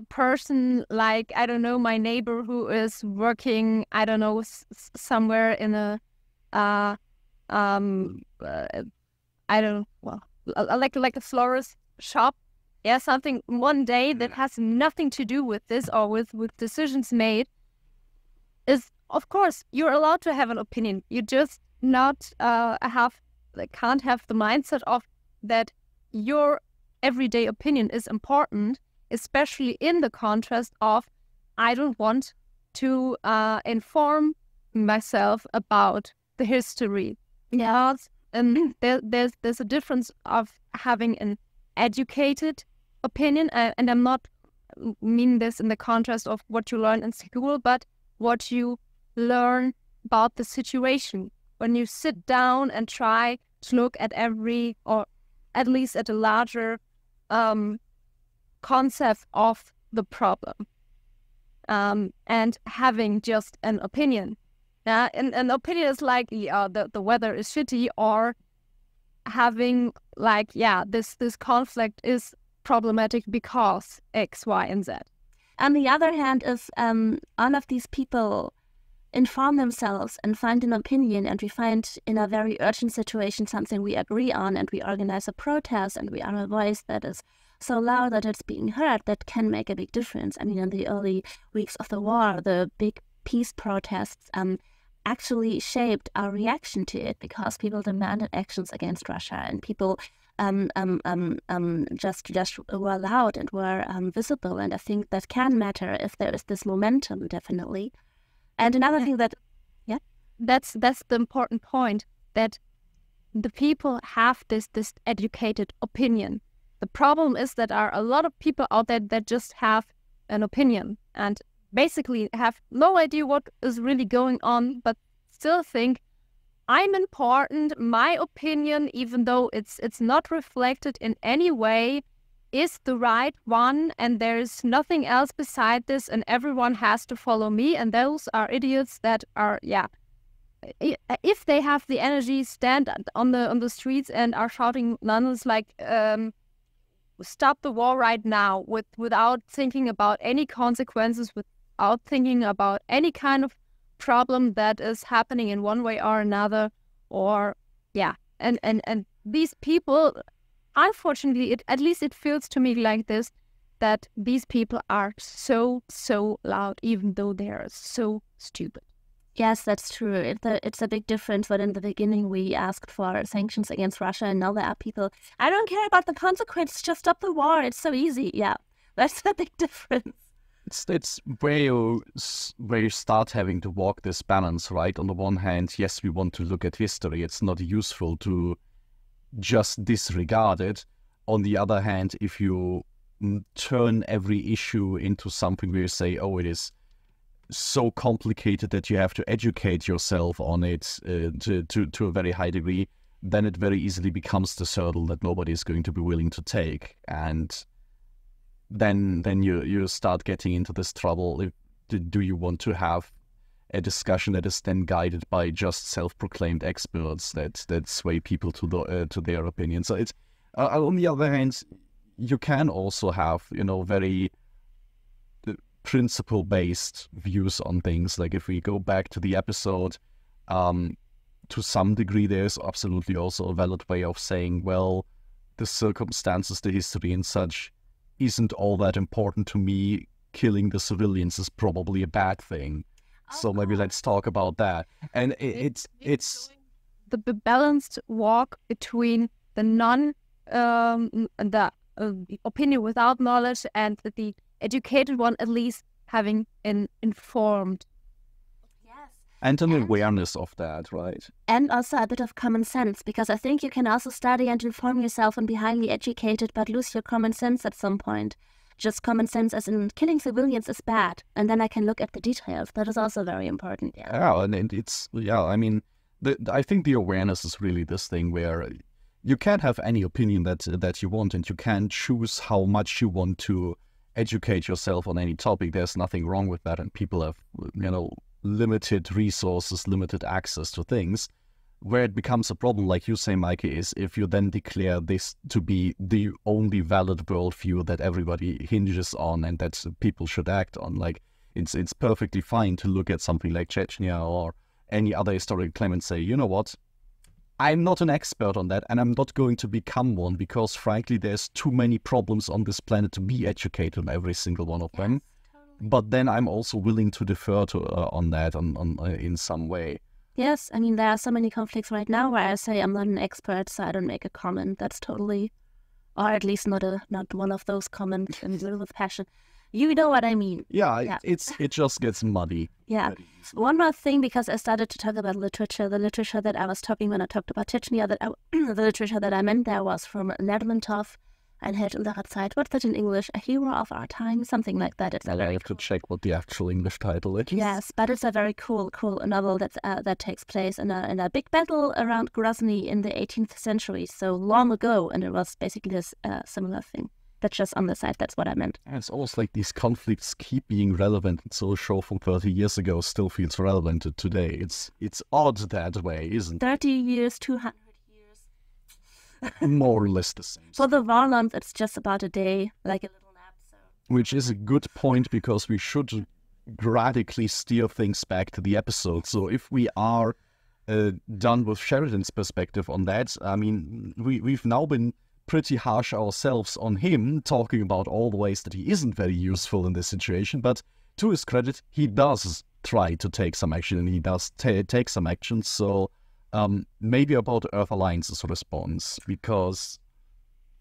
person, like, I don't know, my neighbor who is working, I don't know, somewhere in a, I don't know, like a florist shop. Yeah, something one day that has nothing to do with this or with decisions made is, of course, you're allowed to have an opinion. You just can't have the mindset of that your everyday opinion is important, especially in the contrast of I don't want to inform myself about the history. Yeah, and there's a difference of having an educated opinion, and I'm not mean this in the contrast of what you learn in school, but what you learn about the situation when you sit down and try to look at every, or at least at a larger concept of the problem, and having just an opinion. Yeah, and an opinion is like the weather is shitty, or having like this conflict is problematic because X, Y, and Z. On the other hand, if all of these people inform themselves and find an opinion, and we find in a very urgent situation something we agree on, and we organize a protest, and we are a voice that is so loud that it's being heard, that can make a big difference. I mean, in the early weeks of the war, the big peace protests actually shaped our reaction to it, because people demanded actions against Russia, and people just were loud and were visible. And I think that can matter if there is this momentum, definitely. And another thing that, that's the important point, that the people have this educated opinion. The problem is that there are a lot of people out there that just have an opinion and basically have no idea what is really going on, but still think I'm important, my opinion, even though it's not reflected in any way, is the right one, and there is nothing else beside this, and everyone has to follow me. And those are idiots that are, if they have the energy, stand on the streets and are shouting nonsense like stop the war right now, without thinking about any consequences, without thinking about any kind of problem that is happening in one way or another, or and these people, unfortunately, at least it feels to me like this, that these people are so loud, even though they are so stupid. Yes, that's true. It's a big difference. But in the beginning, we asked for sanctions against Russia, and now there are people, I don't care about the consequences, just stop the war. It's so easy. Yeah, that's a big difference. It's where you start having to walk this balance, right? On the one hand, yes, we want to look at history. It's not useful to just disregard it. On the other hand, if you turn every issue into something where you say, oh, it is so complicated that you have to educate yourself on it to a very high degree, then it very easily becomes this hurdle that nobody is going to be willing to take. And then you start getting into this trouble. Do you want to have a discussion that is then guided by just self-proclaimed experts that sway people to their opinion? So it's on the other hand, you can also have very principle-based views on things. Like if we go back to the episode, to some degree, there's absolutely also a valid way of saying, well, the circumstances, the history and such isn't all that important to me. Killing the civilians is probably a bad thing. So maybe let's talk about that. And it's the balanced walk between the opinion without knowledge and the educated one, at least having an informed. Yes. And an awareness of that, right? And also a bit of common sense, because I think you can also study and inform yourself and be highly educated, but lose your common sense at some point. Just common sense as in killing civilians is bad, and then I can look at the details. That is also very important. Yeah, and it's, I mean, I think the awareness is really this thing where you can't have any opinion that you want, and you can choose how much you want to educate yourself on any topic. There's nothing wrong with that, and people have, limited resources, limited access to things. Where it becomes a problem, like you say, Meike, is if you then declare this to be the only valid worldview that everybody hinges on and that people should act on. Like, it's perfectly fine to look at something like Chechnya or any other historical claim and say, you know what, I'm not an expert on that, and I'm not going to become one, because frankly, there's too many problems on this planet to be educated on every single one of them. Totally. But then I'm also willing to defer to on that in some way. Yes, I mean, there are so many conflicts right now where I say I'm not an expert, so I don't make a comment. That's totally, or at least not one of those comments with passion. You know what I mean. Yeah. It just gets muddy. Yeah. One more thing, because I started to talk about literature. The literature that I was talking when I talked about Chechnya, the literature that I meant there was from Lermontov, Ein Held unserer Zeit. What's that in English? A hero of our time, something like that. It's I have to check what the actual English title is. Yes, but it's a very cool novel that takes place in a big battle around Grozny in the 18th century, so long ago, and it was basically a similar thing. That's just on the side. That's what I meant. And it's almost like these conflicts keep being relevant, and so a show from 30 years ago still feels relevant to today. It's odd that way, isn't it? 30 years, 200 years. More or less the same. For the Warlands, it's just about a day, like a little nap. So. Which is a good point, because we should radically steer things back to the episode. So if we are done with Sheridan's perspective on that, I mean, we've now been pretty harsh ourselves on him, talking about all the ways that he isn't very useful in this situation. But to his credit, he does try to take some action, and he does take some action. So maybe about Earth Alliance's response, because...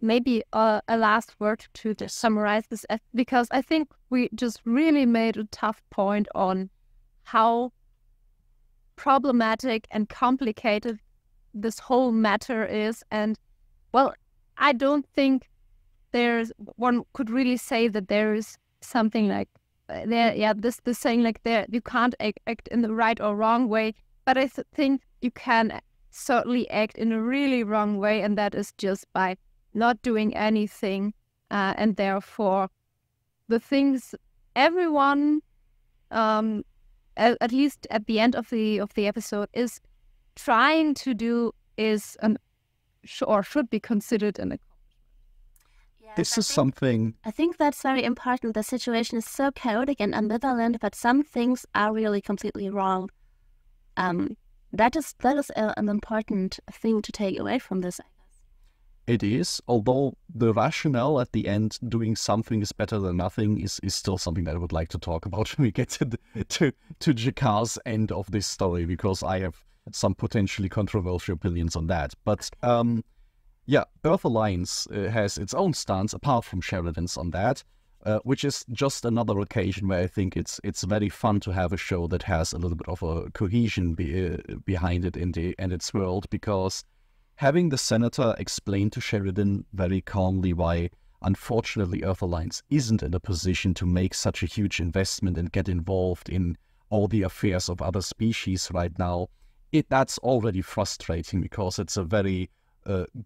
Maybe a last word to just summarize this, because I think we just really made a tough point on how problematic and complicated this whole matter is. And, well, I don't think one could really say that there is something like this saying like you can't act in the right or wrong way, but I think you can certainly act in a really wrong way, and that is just by not doing anything, and therefore the things everyone, at least at the end of the episode, is trying to do is or should be considered an accomplishment. Yes, This is something... I think that's very important. The situation is so chaotic and ambivalent, but some things are really completely wrong. That is an important thing to take away from this, I guess. It is, although the rationale at the end, doing something is better than nothing, is still something that I would like to talk about when we get to Jakar's end of this story, because I have some potentially controversial opinions on that. But yeah, Earth Alliance has its own stance apart from Sheridan's on that, which is just another occasion where I think it's very fun to have a show that has a little bit of a cohesion behind it in its world, because having the senator explain to Sheridan very calmly why unfortunately, Earth Alliance isn't in a position to make such a huge investment and get involved in all the affairs of other species right now. That's already frustrating because it's a very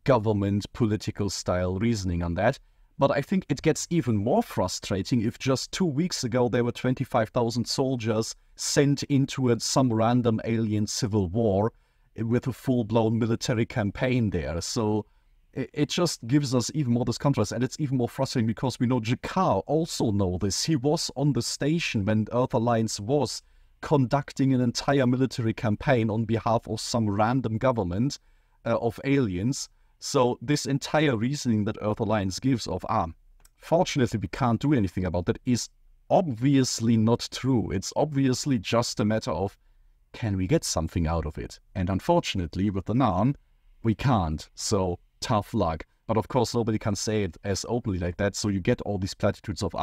government political style reasoning on that. But I think it gets even more frustrating if just 2 weeks ago there were 25,000 soldiers sent into some random alien civil war with a full-blown military campaign there. So it just gives us even more this contrast, and it's even more frustrating because we know Jakar also know this. He was on the station when Earth Alliance was conducting an entire military campaign on behalf of some random government of aliens. So this entire reasoning that Earth Alliance gives of, fortunately we can't do anything about that, is obviously not true. It's obviously just a matter of, can we get something out of it? And unfortunately, with the Narn, we can't. So tough luck. But of course, nobody can say it as openly like that. So you get all these platitudes of,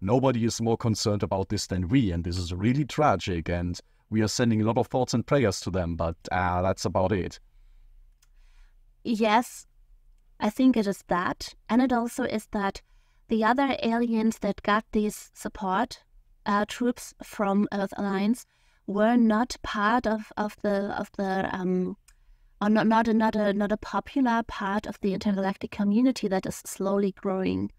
nobody is more concerned about this than we, and this is really tragic, and we are sending a lot of thoughts and prayers to them, but that's about it. Yes, I think it is that. And it also is that the other aliens that got these support troops from Earth Alliance were not part of the or not a popular part of the intergalactic community that is slowly growing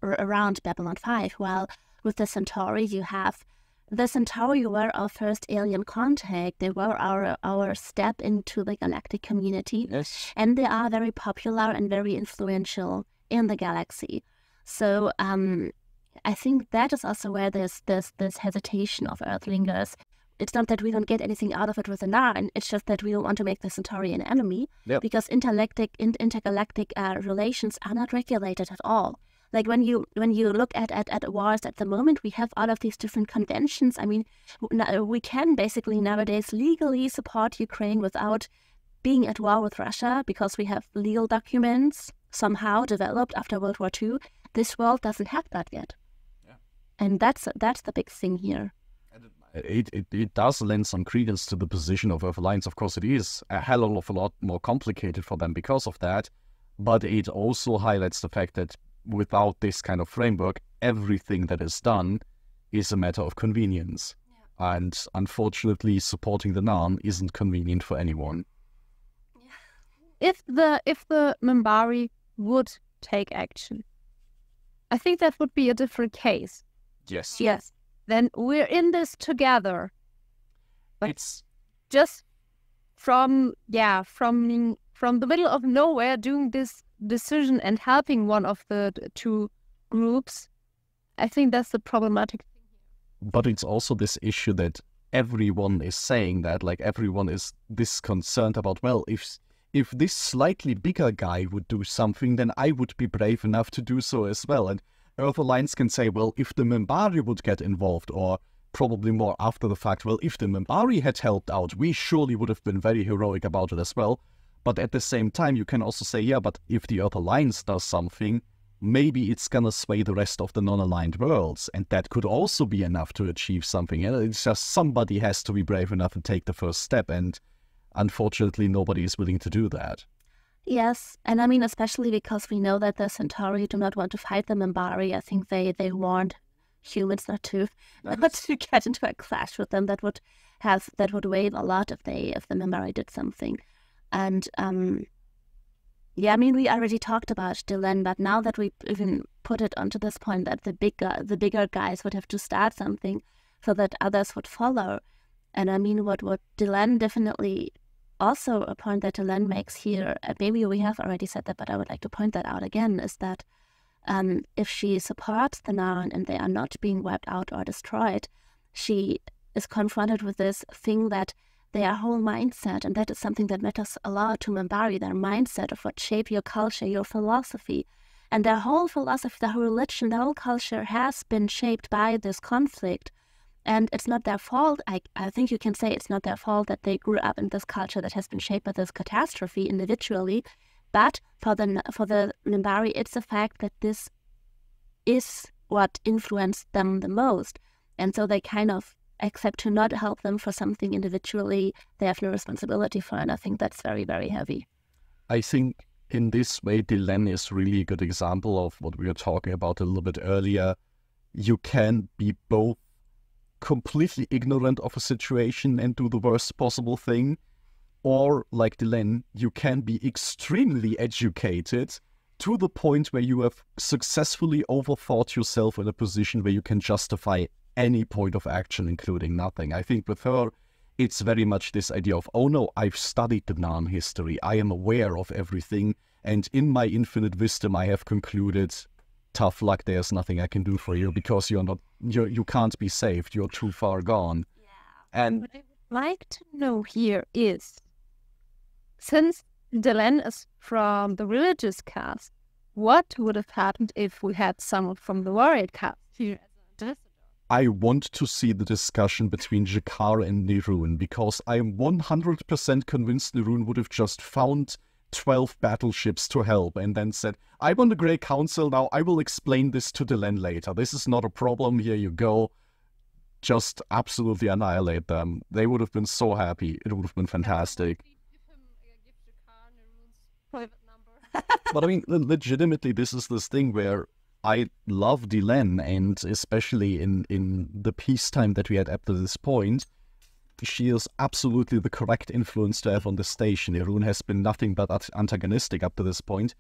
around Babylon 5. While with the Centauri, you have the Centauri were our first alien contact. They were our step into the galactic community. Yes. And they are very popular and very influential in the galaxy. So I think that is also where there's this hesitation of Earthlingers. It's not that we don't get anything out of it with the Narn, it's just that we don't want to make the Centauri an enemy, because intergalactic relations are not regulated at all. Like when you look at wars at the moment, we have all of these different conventions. I mean, we can basically nowadays legally support Ukraine without being at war with Russia because we have legal documents somehow developed after World War II. This world doesn't have that yet. Yeah. And that's the big thing here. It does lend some credence to the position of Earth Alliance. Of course, it is a hell of a lot more complicated for them because of that. But it also highlights the fact that without this kind of framework, everything that is done is a matter of convenience. Yeah. And unfortunately, supporting the Narn isn't convenient for anyone. Yeah. If the Minbari would take action, I think that would be a different case. Yes. Yes. Then we're in this together. But it's just from the middle of nowhere doing this decision and helping one of the two groups, I think that's the problematic thing here. But it's also this issue that everyone is saying that, like everyone is this concerned about, well, if this slightly bigger guy would do something, then I would be brave enough to do so as well. And Earth Alliance can say, well, if the Minbari would get involved, or probably more after the fact, well, if the Minbari had helped out, we surely would have been very heroic about it as well. But at the same time, you can also say, yeah, but if the Earth Alliance does something, maybe it's gonna sway the rest of the non-aligned worlds, and that could also be enough to achieve something. And it's just somebody has to be brave enough and take the first step, and unfortunately, nobody is willing to do that. Yes, and I mean, especially because we know that the Centauri do not want to fight the Minbari. I think they warned humans not to get into a clash with them. That would weigh a lot if the Minbari did something. And I mean, we already talked about Dylan, but now that we even put it onto this point that the bigger guys would have to start something so that others would follow. And I mean, what Dylan definitely, also a point that Dylan makes here, maybe we have already said that, but I would like to point that out again, is that if she supports the Narn and they are not being wiped out or destroyed, she is confronted with this thing that their whole mindset, and that is something that matters a lot to Minbari, their mindset of what shape your culture, your philosophy. And their whole philosophy, their whole religion, their whole culture has been shaped by this conflict. And it's not their fault. I think you can say it's not their fault that they grew up in this culture that has been shaped by this catastrophe individually. But for the Minbari, it's the fact that this is what influenced them the most. And so they kind of accept to not help them for something individually they have no responsibility for. And I think that's very, very heavy. I think In this way, Dylan is really a good example of what we were talking about a little bit earlier. You can be both completely ignorant of a situation and do the worst possible thing, or like Dylan, you can be extremely educated to the point where you have successfully overthought yourself in a position where you can justify any point of action, including nothing. I think with her, it's very much this idea of, oh no, I've studied the Narn history, I am aware of everything, and in my infinite wisdom I have concluded, tough luck, there's nothing I can do for you because you can't be saved, you're too far gone. Yeah. And what I would like to know here is, since Dylan is from the religious caste, what would have happened if we had someone from the warrior caste here as an ambassador? I want to see the discussion between G'Kar and Neroon, because I am 100% convinced Neroon would have just found 12 battleships to help and then said, I'm on the Grey Council now, I will explain this to Dylan later. This is not a problem, here you go. Just absolutely annihilate them. They would have been so happy. It would have been fantastic. Give G'Kar Neroon's private number. But I mean, legitimately, this is this thing where I love Dylan, and especially in the peacetime that we had up to this point, she is absolutely the correct influence to have on the station. Neroon has been nothing but antagonistic up to this point.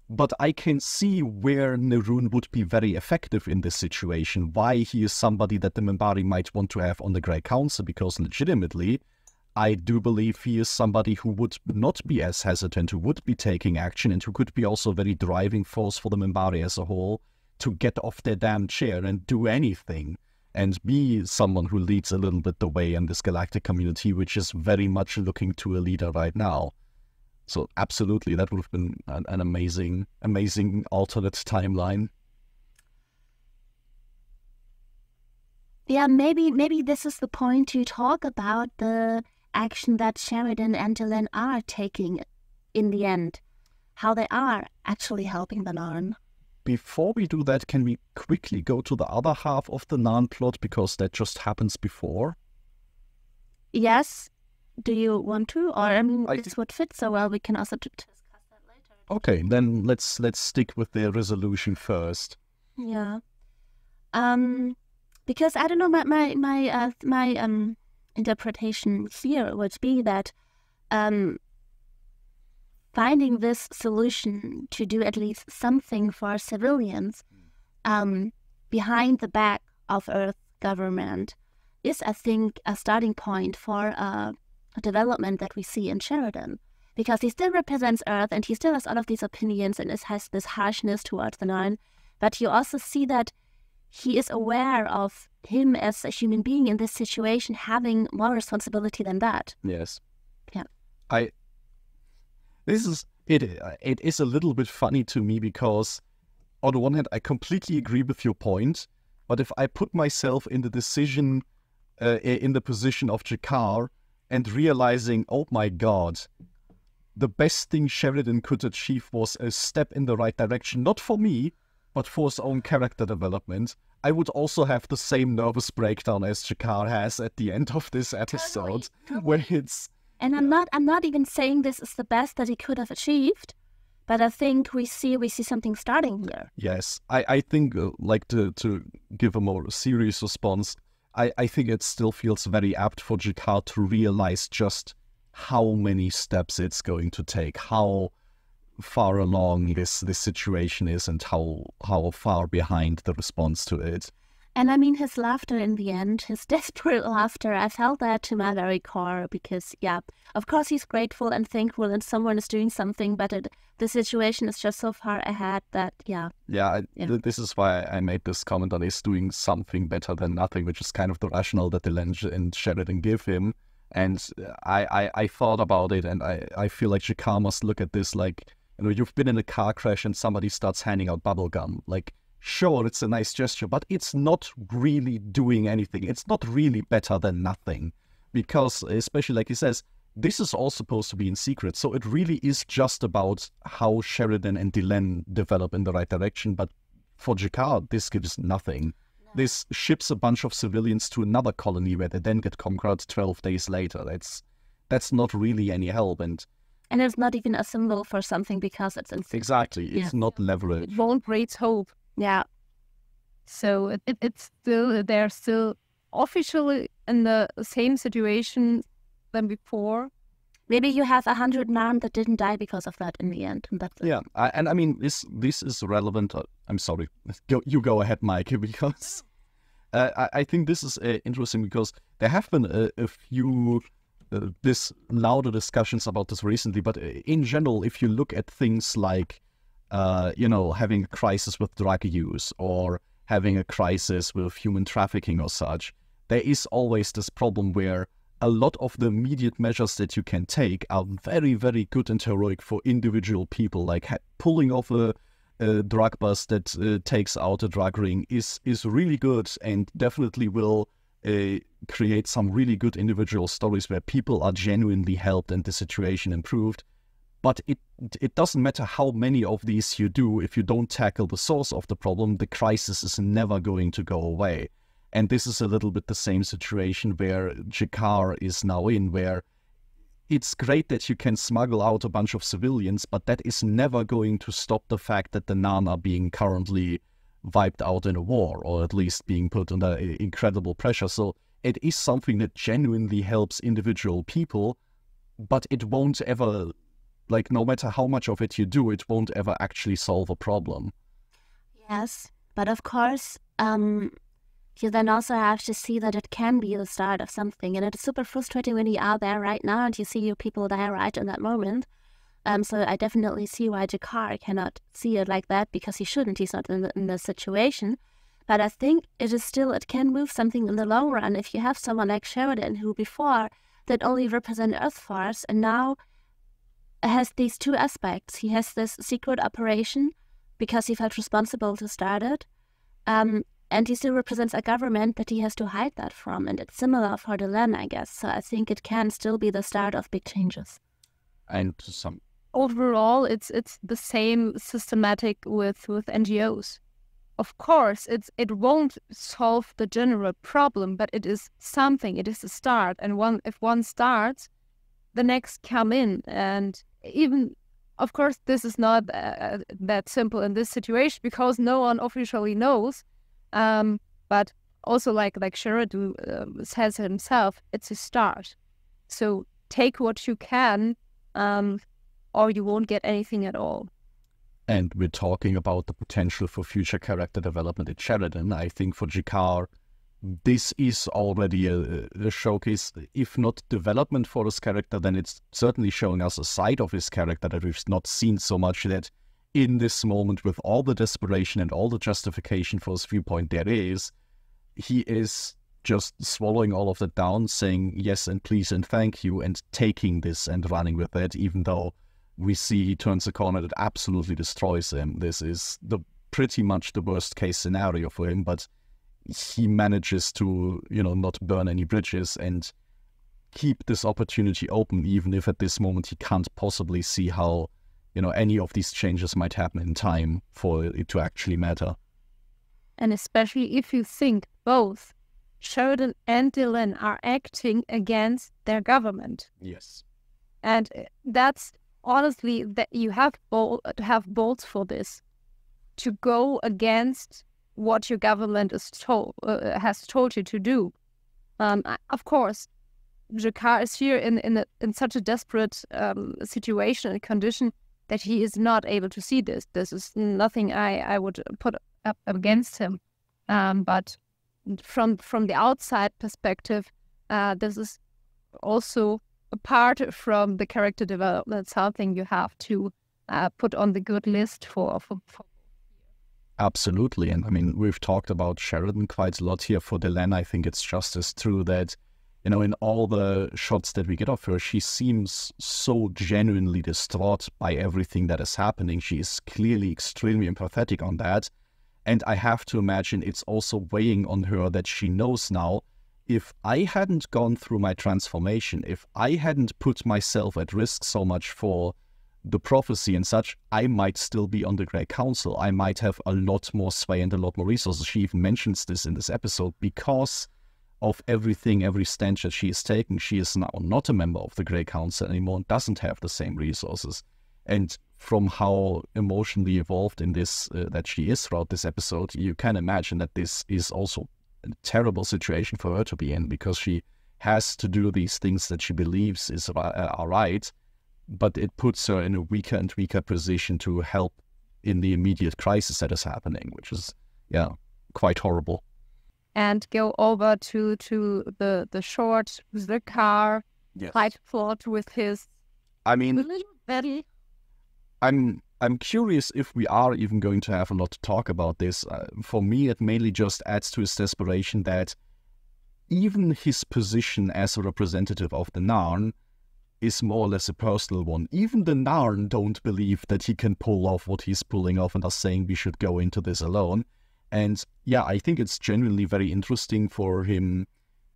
But I can see where Neroon would be very effective in this situation, why he is somebody that the Minbari might want to have on the Grey Council, because legitimately, I do believe he is somebody who would not be as hesitant, who would be taking action, and who could be also a very driving force for the Minbari as a whole to get off their damn chair and do anything, and be someone who leads a little bit the way in this galactic community, which is very much looking to a leader right now. So absolutely, that would have been an amazing, amazing alternate timeline. Yeah, maybe this is the point to talk about the action that Sheridan and Dylan are taking in the end, how they are actually helping the Narn. Before we do that, can we quickly go to the other half of the Narn plot, because that just happens before? Yes. Do you want to? Or, I mean, this would fit so well, we can also discuss that later. Okay, then let's stick with the resolution first. Yeah. Because I don't know, my interpretation here would be that finding this solution to do at least something for civilians behind the back of Earth government is, I think, a starting point for a development that we see in Sheridan. Because he still represents Earth and he still has all of these opinions and has this harshness towards the Narn. But you also see that he is aware of him as a human being in this situation having more responsibility than that. Yes. Yeah. It is a little bit funny to me, because on the one hand, I completely agree with your point, but if I put myself in the position of G'Kar and realizing, oh my God, the best thing Sheridan could achieve was a step in the right direction, not for me, but for his own character development, I would also have the same nervous breakdown as G'Kar has at the end of this episode, where it's... And I'm not even saying this is the best that he could have achieved, but I think we see something starting here. Yes, I think, to give a more serious response, I think it still feels very apt for G'Kar to realize just how many steps it's going to take, how far along this situation is, and how far behind the response to it. And I mean, his laughter in the end, his desperate laughter, I felt that to my very core, because, yeah, of course he's grateful and thankful and someone is doing something, but the situation is just so far ahead that, yeah. Yeah, this is why I made this comment on he's doing something better than nothing, which is kind of the rationale that Dylan and Sheridan give him. And I thought about it, and I feel like G'Kar must look at this like, you've been in a car crash and somebody starts handing out bubblegum. Like, sure, it's a nice gesture, but it's not really doing anything. It's not really better than nothing. Because, especially like he says, this is all supposed to be in secret. So it really is just about how Sheridan and Dylan develop in the right direction. But for G'Kar, this gives nothing. No. This ships a bunch of civilians to another colony where they then get conquered 12 days later. That's not really any help. And And it's not even a symbol for something because it's exactly. It's not leverage. It won't raise hope. Yeah. So it's still, they're still officially in the same situation than before. Maybe you have 100 men that didn't die because of that in the end. And that's it. Yeah, and I mean, this is relevant. I'm sorry. You go ahead, Meike, because I think this is interesting because there have been a few this louder discussions about this recently. But in general, if you look at things like, having a crisis with drug use or having a crisis with human trafficking or such, there is always this problem where a lot of the immediate measures that you can take are very, very good and heroic for individual people. Like pulling off a drug bust that takes out a drug ring is really good and definitely will create some really good individual stories where people are genuinely helped and the situation improved. But it doesn't matter how many of these you do, if you don't tackle the source of the problem, the crisis is never going to go away. And this is a little bit the same situation where Jakar is now in, where it's great that you can smuggle out a bunch of civilians, but that is never going to stop the fact that the Nan are being currently wiped out in a war, or at least being put under incredible pressure. So it is something that genuinely helps individual people, but it won't ever, like, no matter how much of it you do, it won't ever actually solve a problem. Yes, but of course, you then also have to see that it can be the start of something. And it's super frustrating when you are there right now and you see your people die right in that moment. So I definitely see why Jakar cannot see it like that, because he shouldn't. He's not in the situation. But I think it can move something in the long run if you have someone like Sheridan, who before that only represented Earth Force and now has these two aspects. He has this secret operation because he felt responsible to start it. And he still represents a government that he has to hide that from. And it's similar for Delenn, I guess. So I think it can still be the start of big changes. And some overall, it's the same systematic with NGOs. Of course, it won't solve the general problem, but it is something. It is a start. And if one starts, the next come in. And even, of course, this is not that simple in this situation because no one officially knows. But also, like Sheridan says himself, it's a start. So take what you can, or you won't get anything at all. And we're talking about the potential for future character development in Sheridan. I think for Jakar, this is already a showcase, if not development for his character, then it's certainly showing us a side of his character that we've not seen so much, that in this moment, with all the desperation and all the justification for his viewpoint he is just swallowing all of that down, saying yes and please and thank you, and taking this and running with it, even though we see he turns a corner that absolutely destroys him. This is pretty much the worst case scenario for him, but he manages to, not burn any bridges and keep this opportunity open, even if at this moment he can't possibly see how any of these changes might happen in time for it to actually matter. And especially if you think both Sheridan and Delenn are acting against their government. Yes. And that's honestly that you have to have bolts for this, to go against what your government has told you to do. Of course, Jakar is here in such a desperate situation and condition that he is not able to see this. This is nothing I would put up against him. But from the outside perspective, this is also apart from the character development, something you have to put on the good list for. Absolutely. And I mean, we've talked about Sheridan quite a lot here. For Delenn, I think it's just as true that, in all the shots that we get of her, she seems so genuinely distraught by everything that is happening. She is clearly extremely empathetic on that. And I have to imagine it's also weighing on her that she knows now, if I hadn't gone through my transformation, if I hadn't put myself at risk so much for the prophecy and such, I might still be on the Grey Council. I might have a lot more sway and a lot more resources. She even mentions this in this episode because of everything, every stand that she is taking, she is now not a member of the Grey Council anymore and doesn't have the same resources. And from how emotionally involved in this that she is throughout this episode, you can imagine that this is also a terrible situation for her to be in, because she has to do these things that she believes are right, but it puts her in a weaker and weaker position to help in the immediate crisis that is happening, which is, quite horrible. And go over to the short with the car, fight plot with his little belly. I'm curious if we are even going to have a lot to talk about this. For me, it mainly just adds to his desperation that even his position as a representative of the Narn is more or less a personal one. Even the Narn don't believe that he can pull off what he's pulling off and are saying we should go into this alone. And I think it's genuinely very interesting for him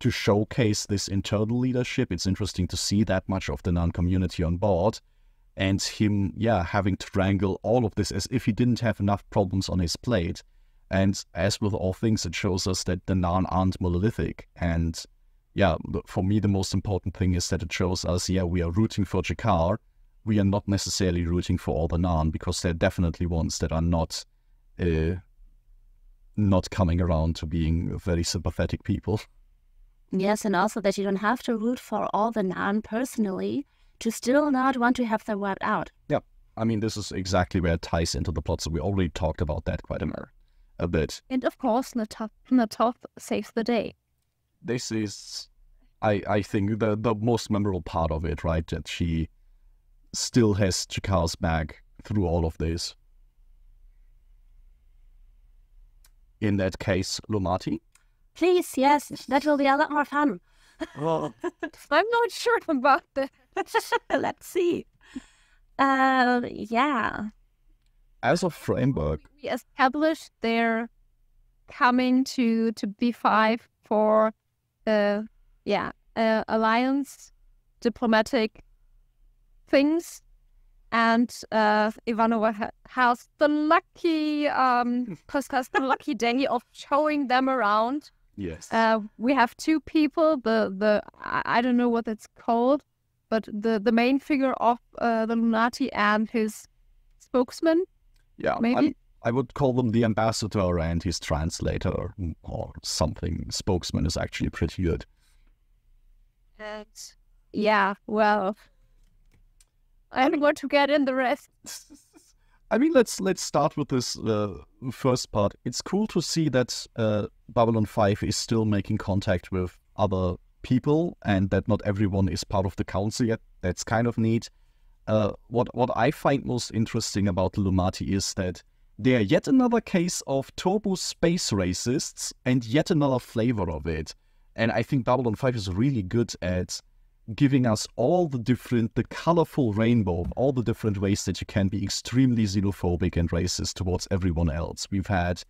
to showcase this internal leadership. It's interesting to see that much of the Narn community on board, and him, having to wrangle all of this as if he didn't have enough problems on his plate. And as with all things, it shows us that the Narn aren't monolithic. And for me, the most important thing is that it shows us, we are rooting for Jakar. We are not necessarily rooting for all the Narn, because there are definitely ones that are not coming around to being very sympathetic people. Yes, and also that you don't have to root for all the Narn personally to still not want to have them wiped out. Yeah, I mean, this is exactly where it ties into the plot, so we already talked about that quite a bit. And of course, Natov saves the day. This is, I think, the most memorable part of it, right? That she still has Jakar's back through all of this. In that case, Lumati? Please, yes, that will be a lot more fun. I'm not sure about that. Let's see. As a framework, we established they're coming to B5 for alliance diplomatic things, and Ivanova has the lucky the lucky day of showing them around. Yes. We have two people, the I don't know what it's called, but the main figure of the Lunati and his spokesman. Yeah, maybe. I would call them the ambassador and his translator or something. Spokesman is actually pretty good. And well, I don't want to get in the rest. I mean, let's start with this first part. It's cool to see that Babylon 5 is still making contact with other people and that not everyone is part of the council yet. That's kind of neat. What I find most interesting about the Lumati is that they are yet another case of turbo space racists and yet another flavor of it. And I think Babylon 5 is really good at giving us the colorful rainbow of all the different ways that you can be extremely xenophobic and racist towards everyone else. We've had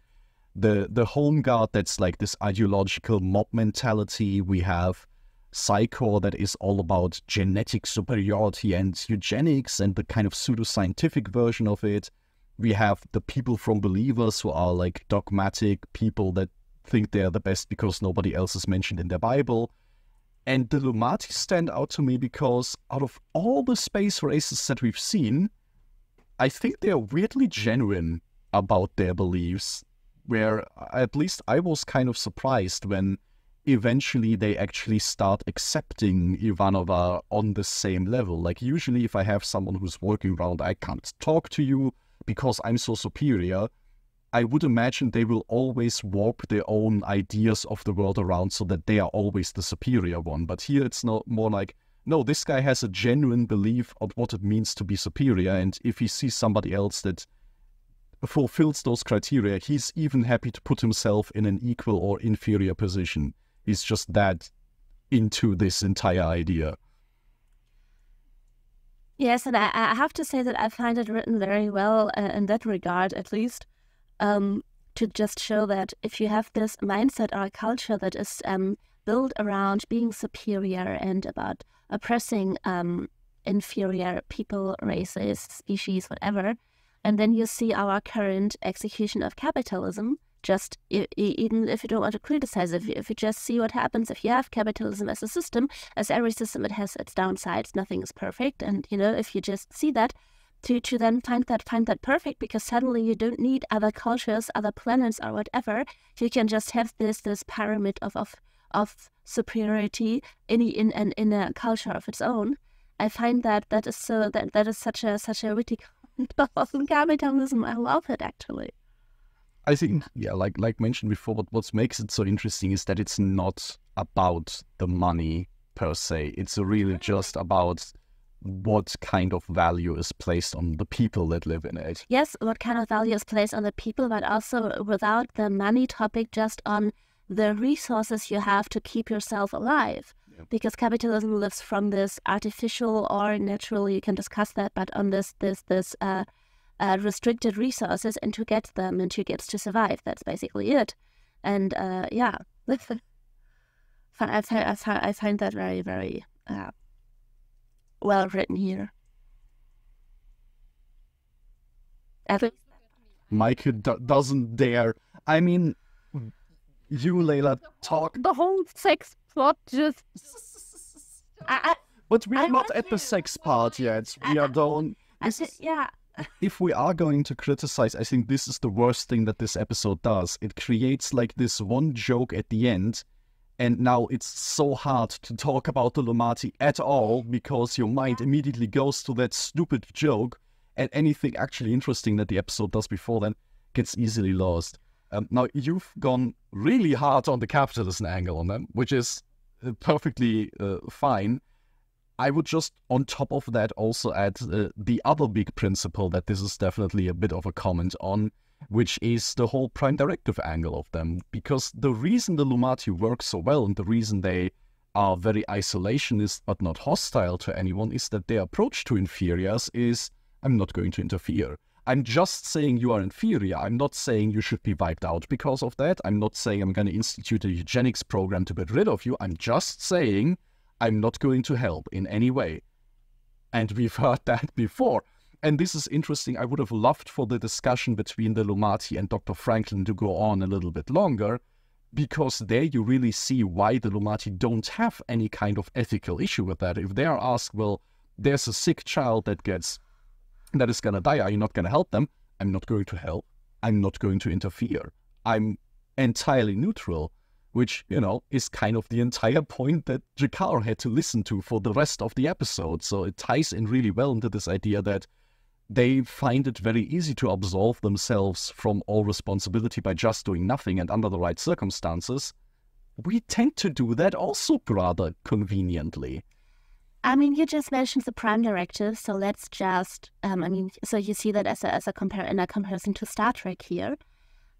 the Home Guard that's like this ideological mob mentality. We have Psychor that is all about genetic superiority and eugenics and the kind of pseudoscientific version of it. We have the people from Believers who are like dogmatic people that think they're the best because nobody else is mentioned in their Bible. And the Lumati stand out to me because out of all the space races that we've seen, I think they're weirdly genuine about their beliefs, where at least I was kind of surprised when eventually they actually start accepting Ivanova on the same level. Like usually if I have someone who's walking around, I can't talk to you because I'm so superior, I would imagine they will always warp their own ideas of the world around so that they are always the superior one. But here it's not more like, no, this guy has a genuine belief of what it means to be superior. And if he sees somebody else that fulfills those criteria, he's even happy to put himself in an equal or inferior position. He's just that into this entire idea. Yes, and I have to say that I find it written very well in that regard, at least. To just show that if you have this mindset or a culture that is built around being superior and about oppressing inferior people, races, species, whatever, and then you see our current execution of capitalism, just even if you don't want to criticize, if you just see what happens if you have capitalism as a system, as every system, it has its downsides. Nothing is perfect, and if you just see that, to then find that perfect, because suddenly you don't need other cultures, other planets, or whatever. You can just have this pyramid of superiority in a culture of its own. I find that is such a witty on capitalism. I love it, actually. I think, yeah, like mentioned before, but what makes it so interesting is that it's not about the money per se. It's really just about what kind of value is placed on the people that live in it. Yes, what kind of value is placed on the people, but also without the money topic, just on the resources you have to keep yourself alive. Yeah. Because capitalism lives from this artificial or natural, you can discuss that, but on this restricted resources, and to get them and to get to survive. That's basically it. And yeah, I find that very, very well written here. Meike doesn't dare. I mean, you, Layla, talk. The whole sex plot just. But we are not at the sex part yet. We are done. Yeah. If we are going to criticize, I think this is the worst thing that this episode does. It creates like this one joke at the end, and now it's so hard to talk about the Lomati at all because your mind immediately goes to that stupid joke, and anything actually interesting that the episode does before then gets easily lost. Now, you've gone really hard on the capitalism angle on them, which is perfectly fine. I would just, on top of that, also add the other big principle that this is definitely a bit of a comment on, which is the whole prime directive angle of them. Because the reason the Lomati work so well, and the reason they are very isolationist but not hostile to anyone, is that their approach to inferiors is, I'm not going to interfere. I'm just saying you are inferior. I'm not saying you should be wiped out because of that. I'm not saying I'm going to institute a eugenics program to get rid of you. I'm just saying I'm not going to help in any way. And we've heard that before. And this is interesting. I would have loved for the discussion between the Lomati and Dr. Franklin to go on a little bit longer, because there you really see why the Lomati don't have any kind of ethical issue with that. If they are asked, well, there's a sick child that is going to die, are you not going to help them? I'm not going to help. I'm not going to interfere. I'm entirely neutral, which, is kind of the entire point that Jakar had to listen to for the rest of the episode. So it ties in really well into this idea that they find it very easy to absolve themselves from all responsibility by just doing nothing, and under the right circumstances, we tend to do that also rather conveniently. I mean, you just mentioned the prime directive, so let's just, so you see that as a comparison to Star Trek here.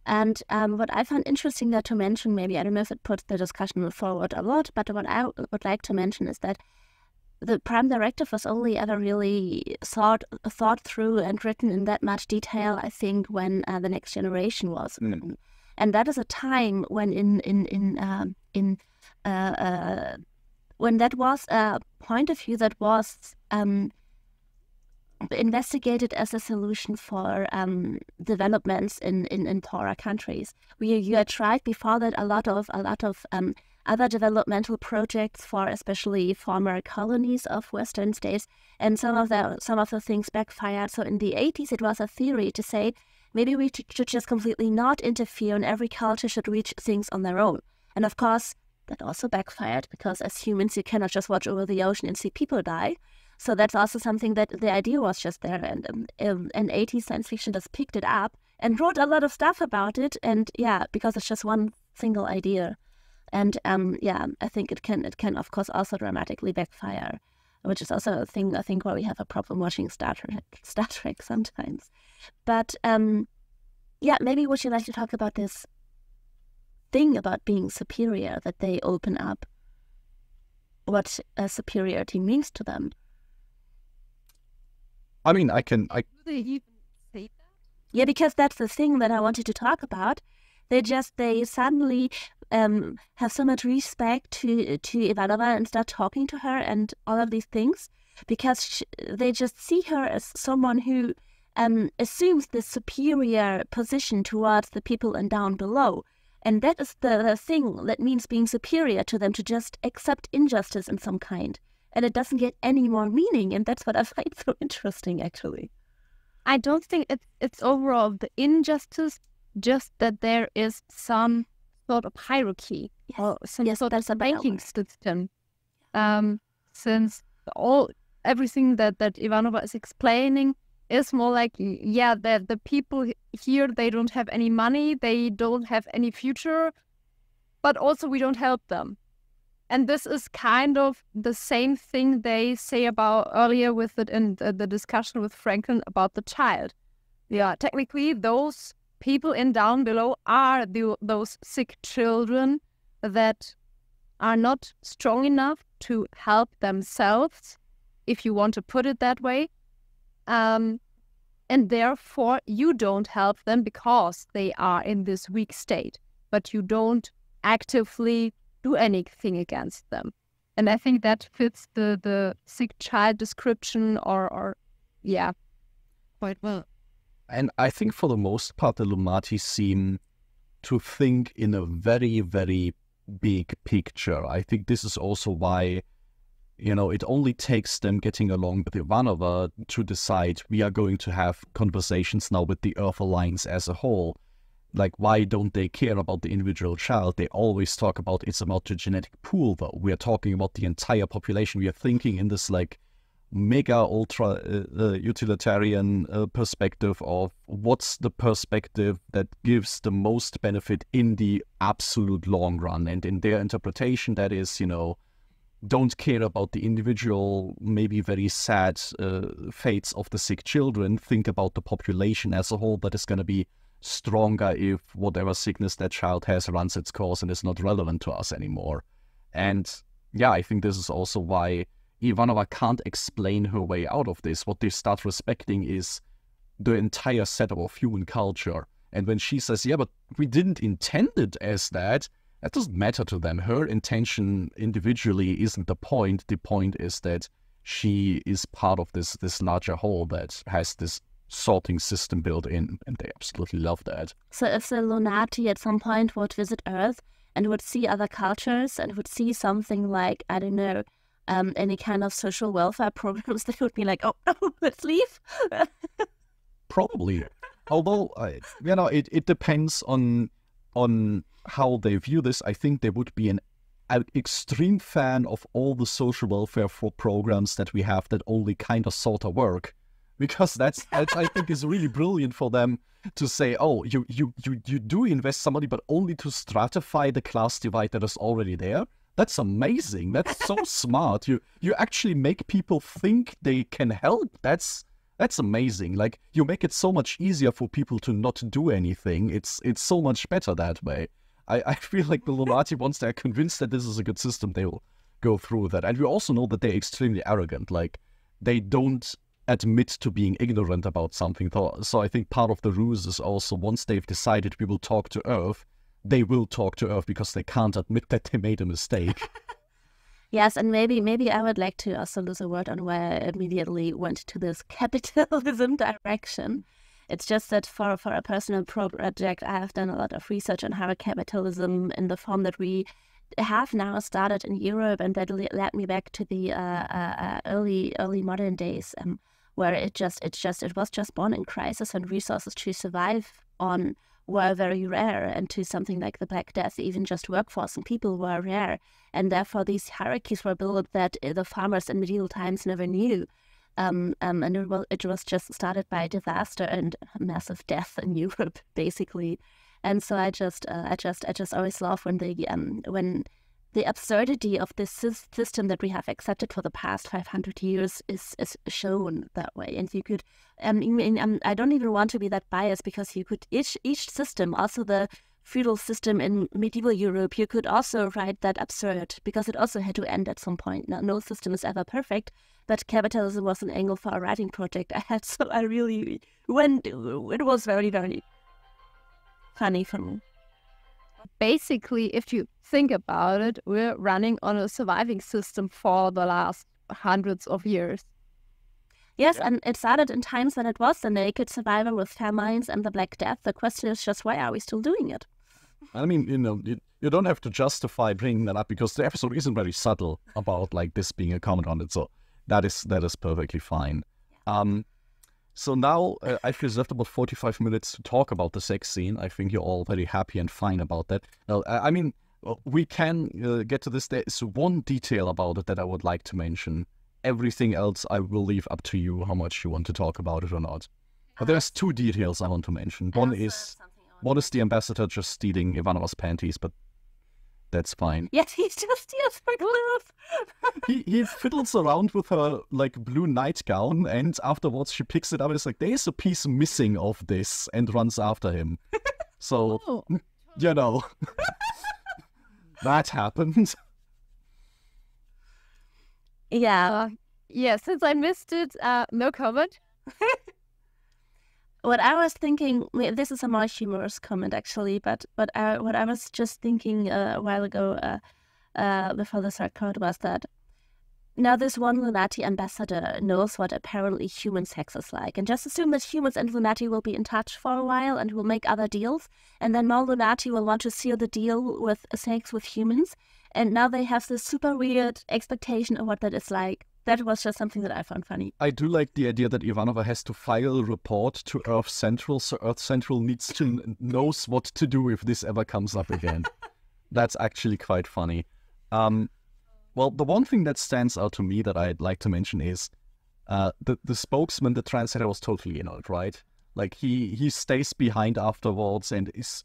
And what I found interesting there to mention, maybe, I don't know if it puts the discussion forward a lot, but what I would like to mention is that the prime directive was only ever really thought through and written in that much detail, I think, when The Next Generation was written. And that is a time when when that was a point of view that was investigated as a solution for developments in poorer countries. You had tried before that a lot of other developmental projects for especially former colonies of Western states, and some of the things backfired. So in the 80s, it was a theory to say maybe we should just completely not interfere, and every culture should reach things on their own. And of course, that also backfired, because as humans, you cannot just watch over the ocean and see people die. So that's also something that the idea was just there, and 80s science fiction just picked it up and wrote a lot of stuff about it. And yeah, because it's just one single idea. And I think it can of course also dramatically backfire, which is also a thing I think where we have a problem watching Star Trek sometimes. But maybe would you like to talk about this thing about being superior that they open up? What superiority means to them? I mean, Do they even say that? Yeah, because that's the thing that I wanted to talk about. They suddenly have so much respect to Ivanova and start talking to her and all of these things, because they just see her as someone who assumes the superior position towards the people and down below. And that is the thing that means being superior to them, to just accept injustice in some kind. And it doesn't get any more meaning. And that's what I find so interesting, actually. I don't think it's overall the injustice, just that there is some sort of hierarchy or some sort of banking system. Since everything that Ivanova is explaining is more like, the people here, they don't have any money, they don't have any future, but also we don't help them. And this is kind of the same thing they say about earlier with it in the discussion with Franklin about the child. Yeah, technically those people in down below are those sick children that are not strong enough to help themselves, if you want to put it that way. And therefore you don't help them because they are in this weak state, but you don't actively do anything against them. And I think that fits the sick child description or quite well. And I think for the most part, the Illuminati seem to think in a very, very big picture. I think this is also why, it only takes them getting along with Ivanova to decide we are going to have conversations now with the Earth Alliance as a whole. Like, why don't they care about the individual child? They always talk about it's about the genetic pool, though. We are talking about the entire population. We are thinking in this, mega ultra utilitarian perspective of what's the perspective that gives the most benefit in the absolute long run. And in their interpretation, that is, don't care about the individual, maybe very sad fates of the sick children. Think about the population as a whole that is going to be stronger if whatever sickness that child has runs its course and is not relevant to us anymore. And I think this is also why Ivanova can't explain her way out of this. What they start respecting is the entire setup of human culture. And when she says, but we didn't intend it as that doesn't matter to them. Her intention individually isn't the point. The point is that she is part of this larger whole that has this sorting system built in, and they absolutely love that. So if the Illuminati at some point would visit Earth and would see other cultures and would see something like, I don't know, any kind of social welfare programs, they would be like, oh, let's leave. Probably. Although, it depends on how they view this. I think they would be an extreme fan of all the social welfare programs that we have that only kind of sort of work. Because that's I think is really brilliant for them to say, oh, you do invest some money, but only to stratify the class divide that is already there. That's amazing. That's so smart. You actually make people think they can help. That's amazing. Like, you make it so much easier for people to not do anything. It's so much better that way. I feel like the Illuminati, once they're convinced that this is a good system, they will go through that. And we also know that they're extremely arrogant. Like, they don't admit to being ignorant about something. So I think part of the ruse is also, once they've decided we will talk to Earth, they will talk to Earth because they can't admit that they made a mistake. Yes, and maybe I would like to also lose a word on why I immediately went to this capitalism direction. It's just that for a personal project, I have done a lot of research on how capitalism in the form that we have now started in Europe, and that led me back to the early modern days, where it was just born in crisis, and resources to survive on were very rare, and to something like the Black Death, even just workforce and people were rare, and therefore these hierarchies were built that the farmers in medieval times never knew. And it was just started by disaster and massive death in Europe, basically. And so I just always love when the absurdity of this system that we have accepted for the past 500 years is shown that way. And you could, I don't even want to be that biased, because you could each system, also the feudal system in medieval Europe, you could also write that absurd, because it also had to end at some point. Now, no system is ever perfect, but capitalism was an angle for a writing project I had, so I really it was very, very funny for me. Basically, if you think about it, we're running on a surviving system for the last hundreds of years. Yes, and it started in times when it was the naked survivor with famines and the Black Death. The question is just, why are we still doing it? I mean, you don't have to justify bringing that up because the episode isn't very subtle about like this being a comment on it. So that is perfectly fine. So now I've reserved about 45 minutes to talk about the sex scene. I think you're all very happy and fine about that. Now, I mean, we can get to this. There is one detail about it that I would like to mention. Everything else I will leave up to you how much you want to talk about it or not. But there's two details I want to mention. One is the ambassador just stealing Ivanova's panties, but that's fine. Yes, he just steals her clothes. he fiddles around with her like blue nightgown, and afterwards she picks it up and is like, there's a piece missing of this, and runs after him. So, you know, that happened. Yeah. Yeah, since I missed it, no comment. What I was thinking, this is a more humorous comment actually, but what I was just thinking a while ago before this record was that now this one Lunati ambassador knows what apparently human sex is like, and just assume that humans and Lunati will be in touch for a while and will make other deals, and then more Lunati will want to seal the deal with sex with humans, and now they have this super weird expectation of what that is like. That was just something that I found funny. I do like the idea that Ivanova has to file a report to Earth Central, so Earth Central knows what to do if this ever comes up again. That's actually quite funny. Well, the one thing that stands out to me that I'd like to mention is the spokesman, the translator, was totally in on it, right? Like he stays behind afterwards and is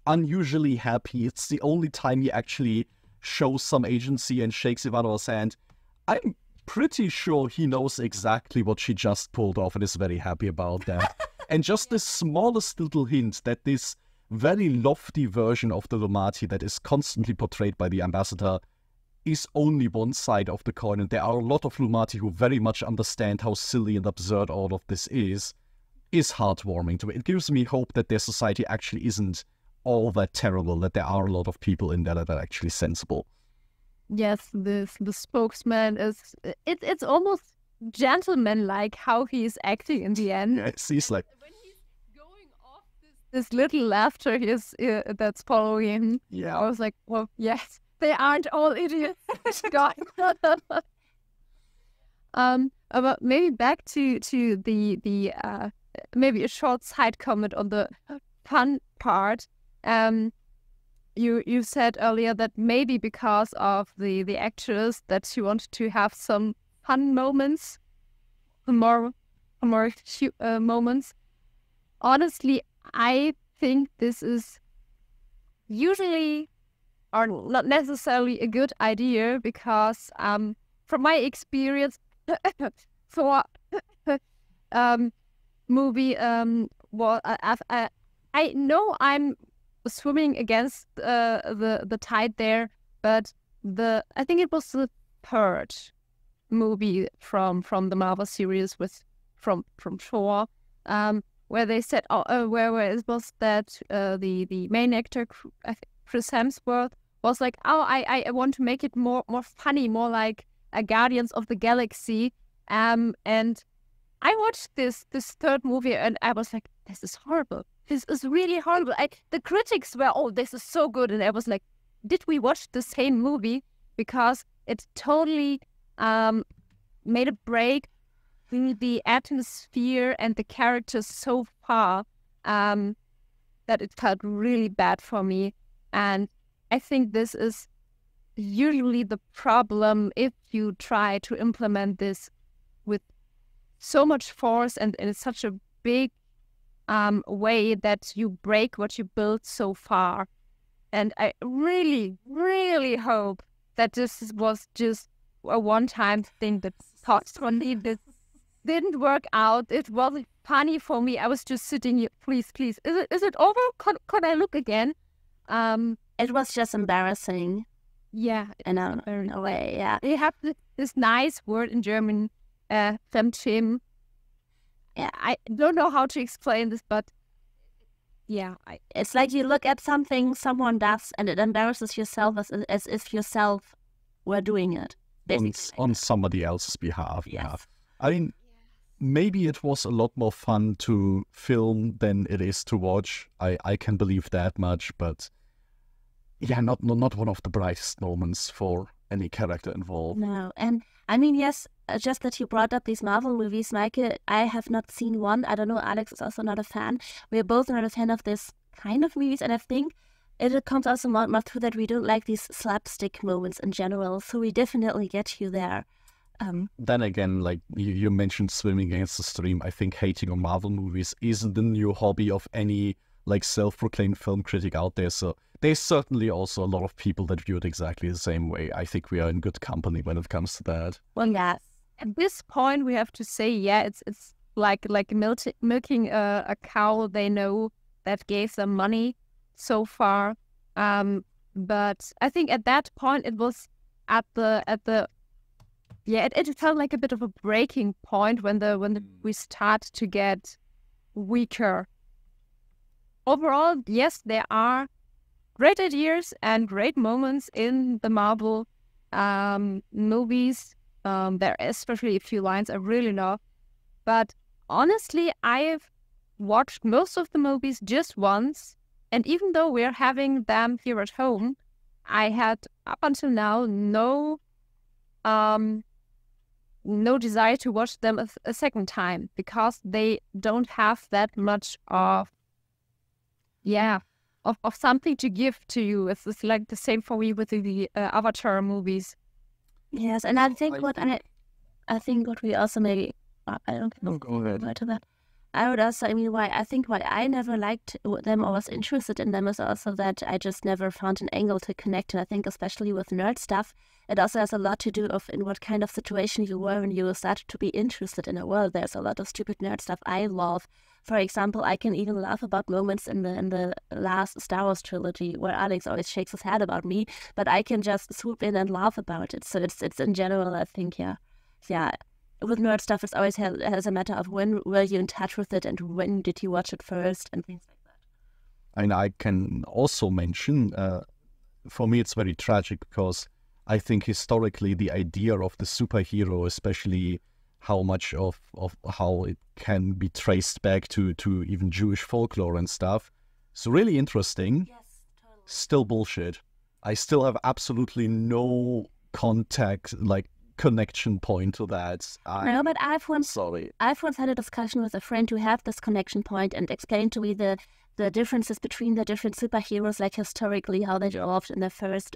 unusually happy. It's the only time he actually shows some agency and shakes Ivanova's hand. I'm pretty sure he knows exactly what she just pulled off and is very happy about that. And just the smallest little hint that this very lofty version of the Lumati that is constantly portrayed by the ambassador is only one side of the coin, and there are a lot of Lumati who very much understand how silly and absurd all of this is heartwarming to me. It gives me hope that their society actually isn't all that terrible, that there are a lot of people in there that are actually sensible. Yes, the spokesman is, it's almost gentleman-like how he's acting in the end. Yes, he's like... When he's going off this little laughter that's following him, yeah. I was like, well, yes, they aren't all idiots. God. But maybe back to the maybe a short side comment on the fun part. You said earlier that maybe because of the actress that she wanted to have some fun moments, more moments. Honestly, I think this is usually or not necessarily a good idea because from my experience for movie I know I'm swimming against the tide there, but I think it was the third movie from the Marvel series from Thor, where they said where it was that the main actor Chris Hemsworth was like, I want to make it more funny, more like a Guardians of the Galaxy, and I watched this third movie and I was like, this is horrible. This is really horrible. The critics were, this is so good. And I was like, did we watch the same movie? Because it totally made a break with the atmosphere and the characters so far that it felt really bad for me. And I think this is usually the problem if you try to implement this with so much force and in such a big way that you break what you built so far. And I really, really hope that this was just a one-time thing that possibly this didn't work out. It wasn't funny for me. I was just sitting here, please. Is it over? Could I look again? It was just embarrassing. Yeah. In a way, yeah. They have this nice word in German, Fremdschämen. Yeah, I don't know how to explain this, but yeah. It's like you look at something someone does and it embarrasses yourself as if yourself were doing it. On somebody else's behalf, yes. Yeah. I mean, maybe it was a lot more fun to film than it is to watch. I can believe that much, but yeah, not one of the brightest moments for any character involved. No, and I mean, yes, just that you brought up these Marvel movies, Meike, I have not seen one. I don't know, Alex is also not a fan. We're both not a fan of this kind of movies, and I think it comes also more through that we don't like these slapstick moments in general, so we definitely get you there. Then again, like you mentioned swimming against the stream, I think hating on Marvel movies is the new hobby of any like self-proclaimed film critic out there. So there's certainly also a lot of people that view it exactly the same way. I think we are in good company when it comes to that. Well, yes. At this point, we have to say, yeah, it's like milking a cow they know that gave them money so far. But I think at that point it was at the it felt like a bit of a breaking point when we start to get weaker. Overall, yes, there are great ideas and great moments in the Marvel movies. There are especially a few lines I really love. But honestly, I've watched most of the movies just once. And even though we're having them here at home, I had up until now no desire to watch them a second time because they don't have that much of something to give to you. It's like the same for me with the Avatar movies. Yes, and I think what we also maybe I don't know. No, go ahead. To that. I would also, why I never liked them or was interested in them is also that I just never found an angle to connect. And I think especially with nerd stuff, it also has a lot to do of in what kind of situation you were when you started to be interested in a world. There's a lot of stupid nerd stuff I love. For example, I can even laugh about moments in the last Star Wars trilogy where Alex always shakes his head about me, but I can just swoop in and laugh about it. So it's in general, I think, yeah. With nerd stuff, it's always has a matter of when were you in touch with it and when did you watch it first and things like that. And I can also mention, for me, it's very tragic because I think historically the idea of the superhero, especially how much of how it can be traced back to even Jewish folklore and stuff, is really interesting. Yes, totally. Still bullshit. I still have absolutely no connection point to that. No, but I've once had a discussion with a friend who had this connection point and explained to me the differences between the different superheroes, like historically how they developed in the first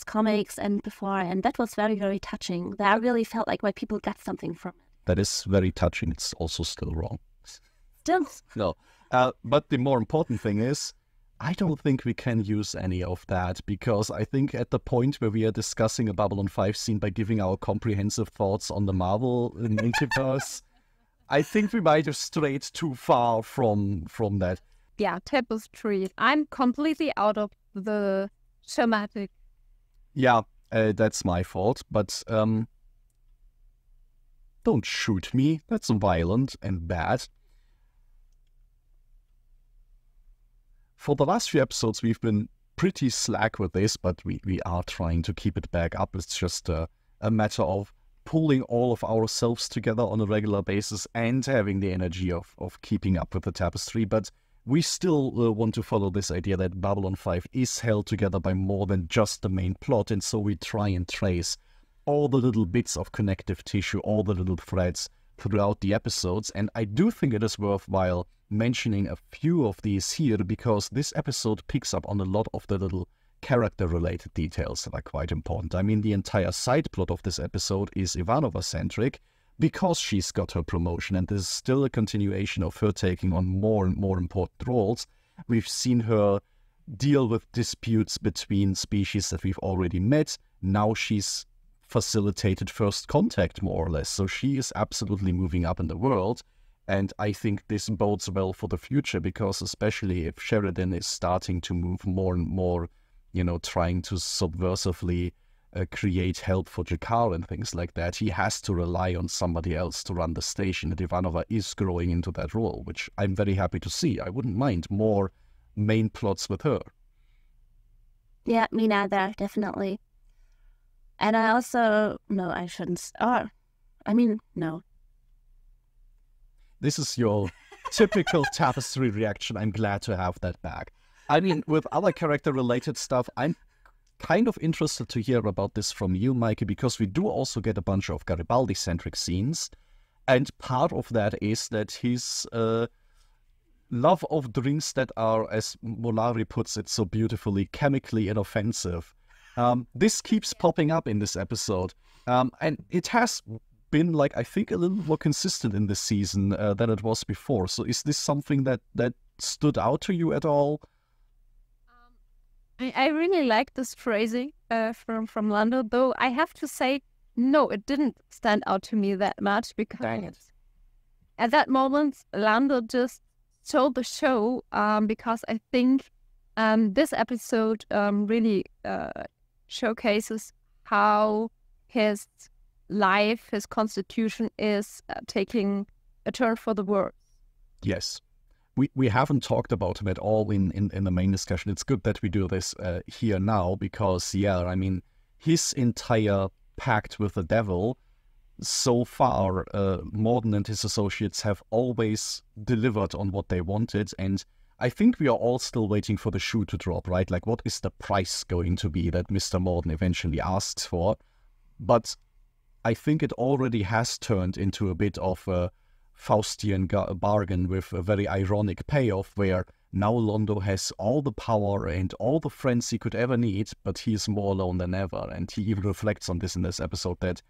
comics and before, and that was very, very touching. That really felt like why people got something from it. That is very touching. It's also still wrong. Still? No. But the more important thing is, I don't think we can use any of that because I think at the point where we are discussing a Babylon 5 scene by giving our comprehensive thoughts on the Marvel multiverse, I think we might have strayed too far from that. Yeah, tapestry. I'm completely out of the thematic. Yeah, that's my fault, but don't shoot me. That's violent and bad. For the last few episodes, we've been pretty slack with this, but we are trying to keep it back up. It's just a matter of pulling all of ourselves together on a regular basis and having the energy of keeping up with the tapestry. But we still want to follow this idea that Babylon 5 is held together by more than just the main plot, and so we try and trace all the little bits of connective tissue, all the little threads throughout the episodes. And I do think it is worthwhile mentioning a few of these here because this episode picks up on a lot of the little character-related details that are quite important. I mean, the entire side plot of this episode is Ivanova-centric because she's got her promotion, and there's still a continuation of her taking on more and more important roles. We've seen her deal with disputes between species that we've already met. Now she's facilitated first contact, more or less. So she is absolutely moving up in the world. And I think this bodes well for the future because especially if Sheridan is starting to move more and more, trying to subversively create help for Jakar and things like that, he has to rely on somebody else to run the station. And Ivanova is growing into that role, which I'm very happy to see. I wouldn't mind more main plots with her. Yeah, me neither, definitely. And I also, no, I shouldn't, no. This is your typical tapestry reaction. I'm glad to have that back. I mean, with other character-related stuff, I'm kind of interested to hear about this from you, Meike, because we do also get a bunch of Garibaldi-centric scenes. And part of that is that his love of drinks that are, as Molari puts it so beautifully, chemically inoffensive. This keeps popping up in this episode. And it has been, like, I think, a little more consistent in this season than it was before. So is this something that stood out to you at all? I really like this phrasing from Londo, though I have to say, no, it didn't stand out to me that much because at that moment, Londo just stole the show because I think this episode really showcases how his life, his constitution is taking a turn for the worse. Yes. We haven't talked about him at all in the main discussion. It's good that we do this here now because, yeah, I mean, his entire pact with the devil, so far, Morden and his associates have always delivered on what they wanted. And I think we are all still waiting for the shoe to drop, right? Like, what is the price going to be that Mr. Morden eventually asks for? But I think it already has turned into a bit of a Faustian bargain with a very ironic payoff where now Londo has all the power and all the friends he could ever need, but he is more alone than ever. And he even reflects on this in this episode that,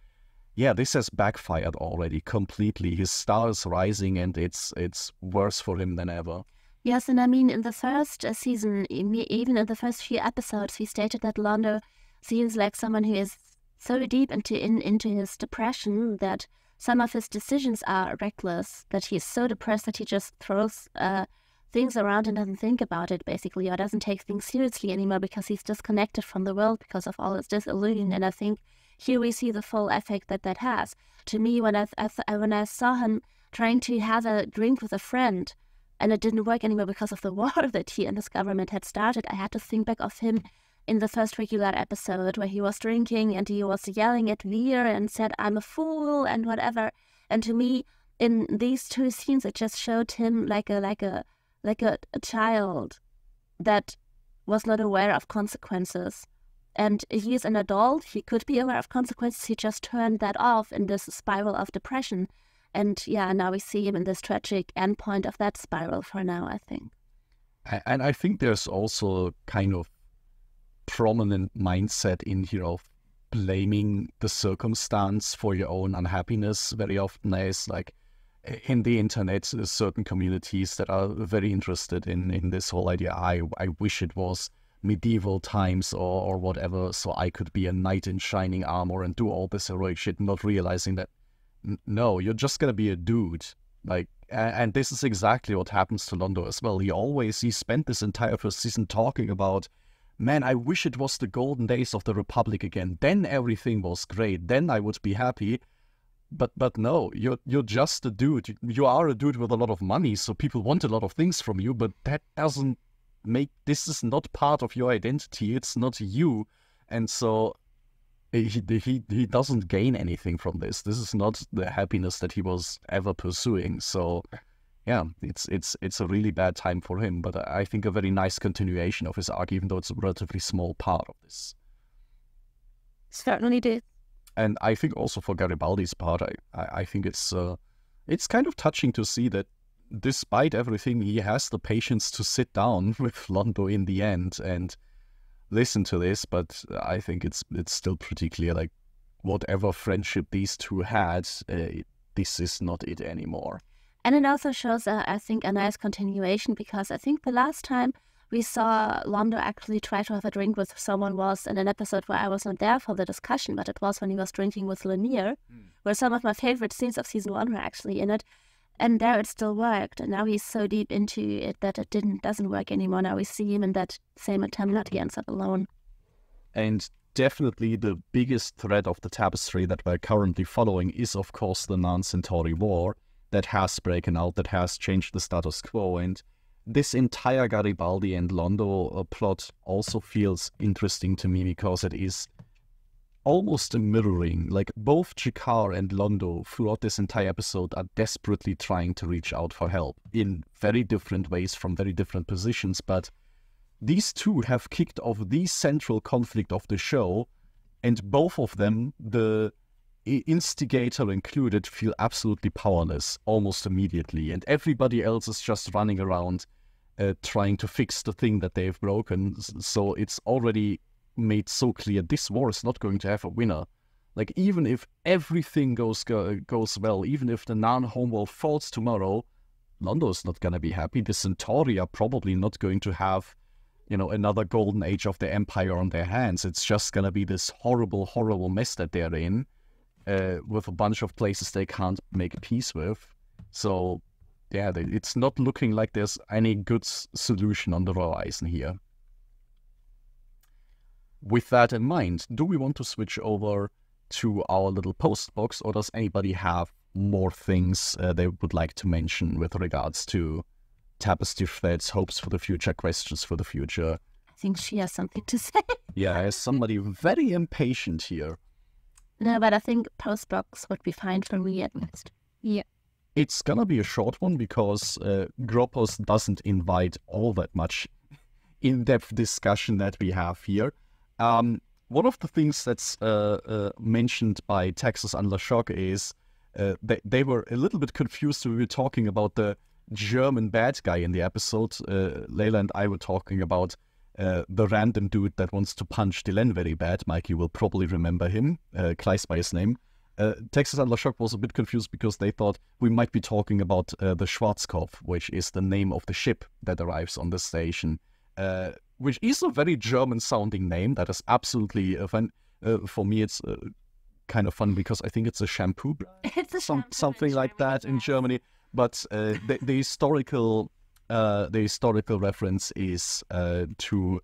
yeah, this has backfired already completely. His star is rising and it's worse for him than ever. Yes, and I mean, in the first season, even in the first few episodes, we stated that Londo seems like someone who is so deep into his depression that some of his decisions are reckless, that he's so depressed that he just throws things around and doesn't think about it, basically, or doesn't take things seriously anymore because he's disconnected from the world because of all his disillusion. And I think here we see the full effect that has. To me, when I saw him trying to have a drink with a friend, and it didn't work anymore because of the war that he and his government had started, I had to think back of him in the first regular episode where he was drinking and he was yelling at Veer and said, "I'm a fool," and whatever. And to me, in these two scenes, it just showed him like a child that was not aware of consequences. And he is an adult, he could be aware of consequences, he just turned that off in this spiral of depression. And yeah, now we see him in this tragic endpoint of that spiral for now, I think. And I think there's also kind of prominent mindset in here of blaming the circumstance for your own unhappiness very often. Is like in the internet, there's certain communities that are very interested in this whole idea. I wish it was medieval times or whatever, so I could be a knight in shining armor and do all this heroic shit, not realizing that no, you're just gonna be a dude. Like, and this is exactly what happens to Londo as well. He spent this entire first season talking about, man, I wish it was the golden days of the Republic again. Then everything was great. Then I would be happy. But no, you're just a dude. You are a dude with a lot of money, so people want a lot of things from you, but that doesn't make, this is not part of your identity. It's not you. And so he doesn't gain anything from this. This is not the happiness that he was ever pursuing. So yeah, it's a really bad time for him, but I think a very nice continuation of his arc, even though it's a relatively small part of this. Certainly did. And I think also for Garibaldi's part, I think it's kind of touching to see that despite everything, he has the patience to sit down with Londo in the end and listen to this. But I think it's still pretty clear, like, whatever friendship these two had, this is not it anymore. And it also shows, I think, a nice continuation, because I think the last time we saw Londo actually try to have a drink with someone was in an episode where I was not there for the discussion, but it was when he was drinking with Lanier, where some of my favorite scenes of season 1 were actually in it. And there it still worked. And now he's so deep into it that it doesn't work anymore. Now we see him in that same attempt, not he ends up alone. And definitely the biggest thread of the tapestry that we're currently following is, of course, the Non-Centauri War that has broken out, that has changed the status quo. And this entire Garibaldi and Londo plot also feels interesting to me because it is almost a mirroring. Like both Jakar and Londo throughout this entire episode are desperately trying to reach out for help in very different ways from very different positions. But these two have kicked off the central conflict of the show, and both of them, the instigator included, feel absolutely powerless almost immediately. And everybody else is just running around trying to fix the thing that they've broken. So it's already made so clear this war is not going to have a winner. Like, even if everything goes well, even if the non-homeworld falls tomorrow, Londo's not going to be happy. The Centauri are probably not going to have, another golden age of the Empire on their hands. It's just going to be this horrible, horrible mess that they're in, with a bunch of places they can't make peace with. So, yeah, it's not looking like there's any good solution on the horizon here. With that in mind, do we want to switch over to our little post box, or does anybody have more things they would like to mention with regards to tapestry threads, hopes for the future, questions for the future? I think she has something to say. Yeah, as somebody very impatient here. No, but I think post box would be fine for me at least. Yeah. It's gonna be a short one because Gropos doesn't invite all that much in-depth discussion that we have here. One of the things that's mentioned by Texas Under Shock is they were a little bit confused when we were talking about the German bad guy in the episode. Layla and I were talking about the random dude that wants to punch Dylan very bad. Meike will probably remember him, Kleist by his name. Texas Under Shock was a bit confused because they thought we might be talking about the Schwarzkopf, which is the name of the ship that arrives on the station. Which is a very German-sounding name. That is absolutely fun. For me, it's kind of fun because I think it's a shampoo brand. It's a shampoo something like that in Germany. But the historical reference is to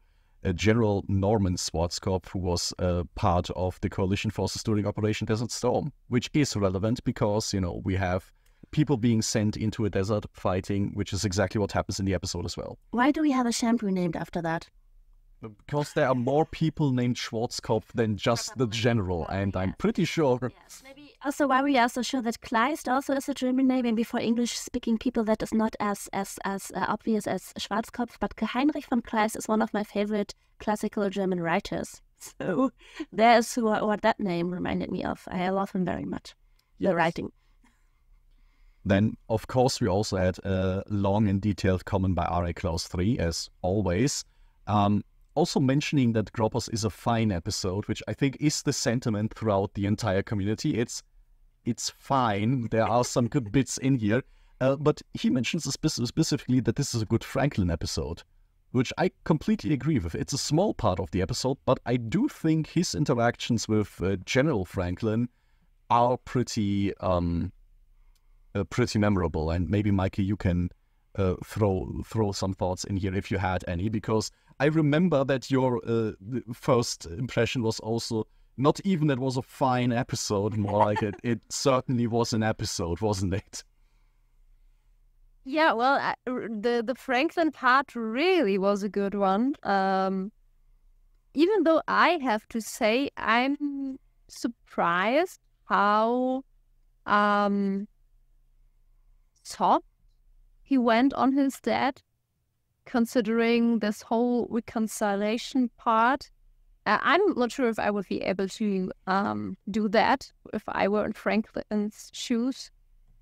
General Norman Schwarzkopf, who was part of the coalition forces during Operation Desert Storm, which is relevant because we have people being sent into a desert fighting, which is exactly what happens in the episode as well. Why do we have a shampoo named after that? Because there are more people named Schwarzkopf than just the general, and I'm pretty sure... Yes, maybe also why we are so sure that Kleist also is a German name, and for English-speaking people that is not as obvious as Schwarzkopf, but Heinrich von Kleist is one of my favorite classical German writers. So there's what that name reminded me of. I love him very much. Yes. The writing. Then, of course, we also had a long and detailed comment by R.A. Klaus 3, as always. Also mentioning that Gropos is a fine episode, which I think is the sentiment throughout the entire community. It's fine. There are some good bits in here. But he mentions specifically that this is a good Franklin episode, which I completely agree with. It's a small part of the episode, but I do think his interactions with General Franklin are pretty memorable. And maybe, Meike, you can throw some thoughts in here if you had any, because I remember that your first impression was also not even it was a fine episode, more like it certainly was an episode, wasn't it? Yeah, well, the Franklin part really was a good one. Even though I have to say I'm surprised how soft he went on his dad, considering this whole reconciliation part. I'm not sure if I would be able to do that if I were in Franklin's shoes,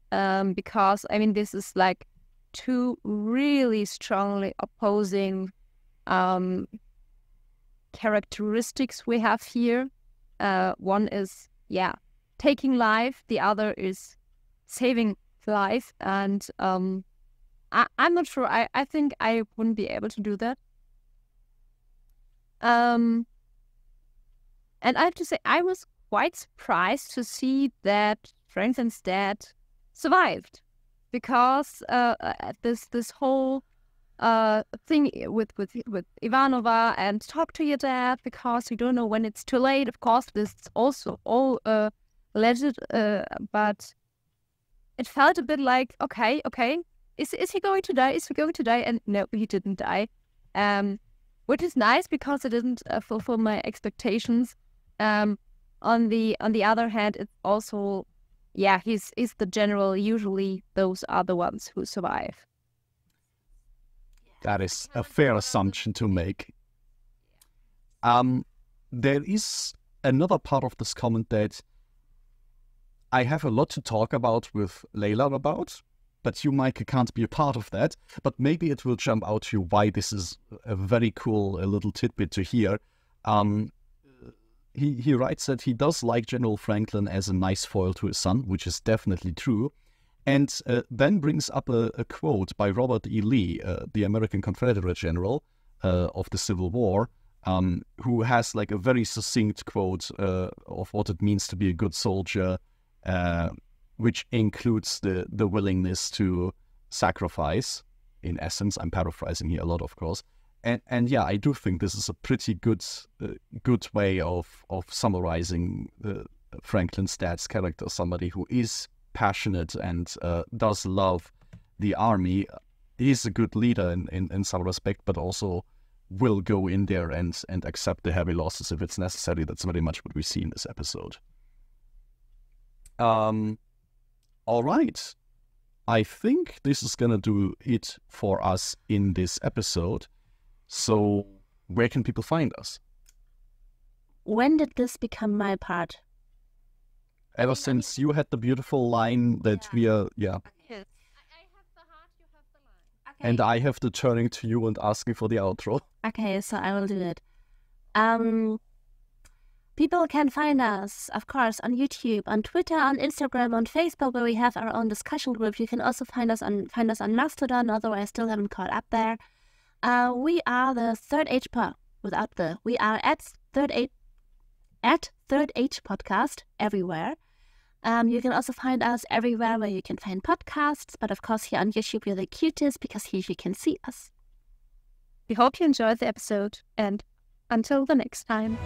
because, I mean, this is like two really strongly opposing characteristics we have here. One is, taking life. The other is saving life. And I'm not sure. I think I wouldn't be able to do that. And I have to say, I was quite surprised to see that Franklin's dad survived, because this whole thing with Ivanova and talk to your dad because you don't know when it's too late. Of course, this is also all alleged, but it felt a bit like, okay, is he going to die? Is he going to die? And no, he didn't die, which is nice because it didn't fulfill my expectations. on the other hand, it's also, he's the general. Usually those are the ones who survive. That is a fair assumption to make. There is another part of this comment that I have a lot to talk about with Layla about, but you, Meike, can't be a part of that. But maybe it will jump out to you why this is a very cool little tidbit to hear. He writes that he does like General Franklin as a nice foil to his son, which is definitely true. And then brings up a quote by Robert E. Lee, the American Confederate general of the Civil War, who has like a very succinct quote of what it means to be a good soldier, which includes the willingness to sacrifice, in essence. I'm paraphrasing here a lot, of course. And yeah, I do think this is a pretty good way of summarizing Franklin's dad's character, somebody who is passionate and does love the army. He's a good leader in some respect, but also will go in there and accept the heavy losses if it's necessary. That's very much what we see in this episode. All right. I think this is gonna do it for us in this episode. So where can people find us? When did this become my part? Ever since you had the beautiful line that we are, Okay. I have the heart, you have the line. Okay. and I have the turning to you and asking for the outro. Okay, so I will do it. People can find us, of course, on YouTube, on Twitter, on Instagram, on Facebook, where we have our own discussion group. You can also find us on Mastodon, although I still haven't caught up there. We are the Third Age we are at Third Age Podcast everywhere. You can also find us everywhere where you can find podcasts, but of course here on YouTube we're the cutest because here you can see us. We hope you enjoyed the episode, and until the next time.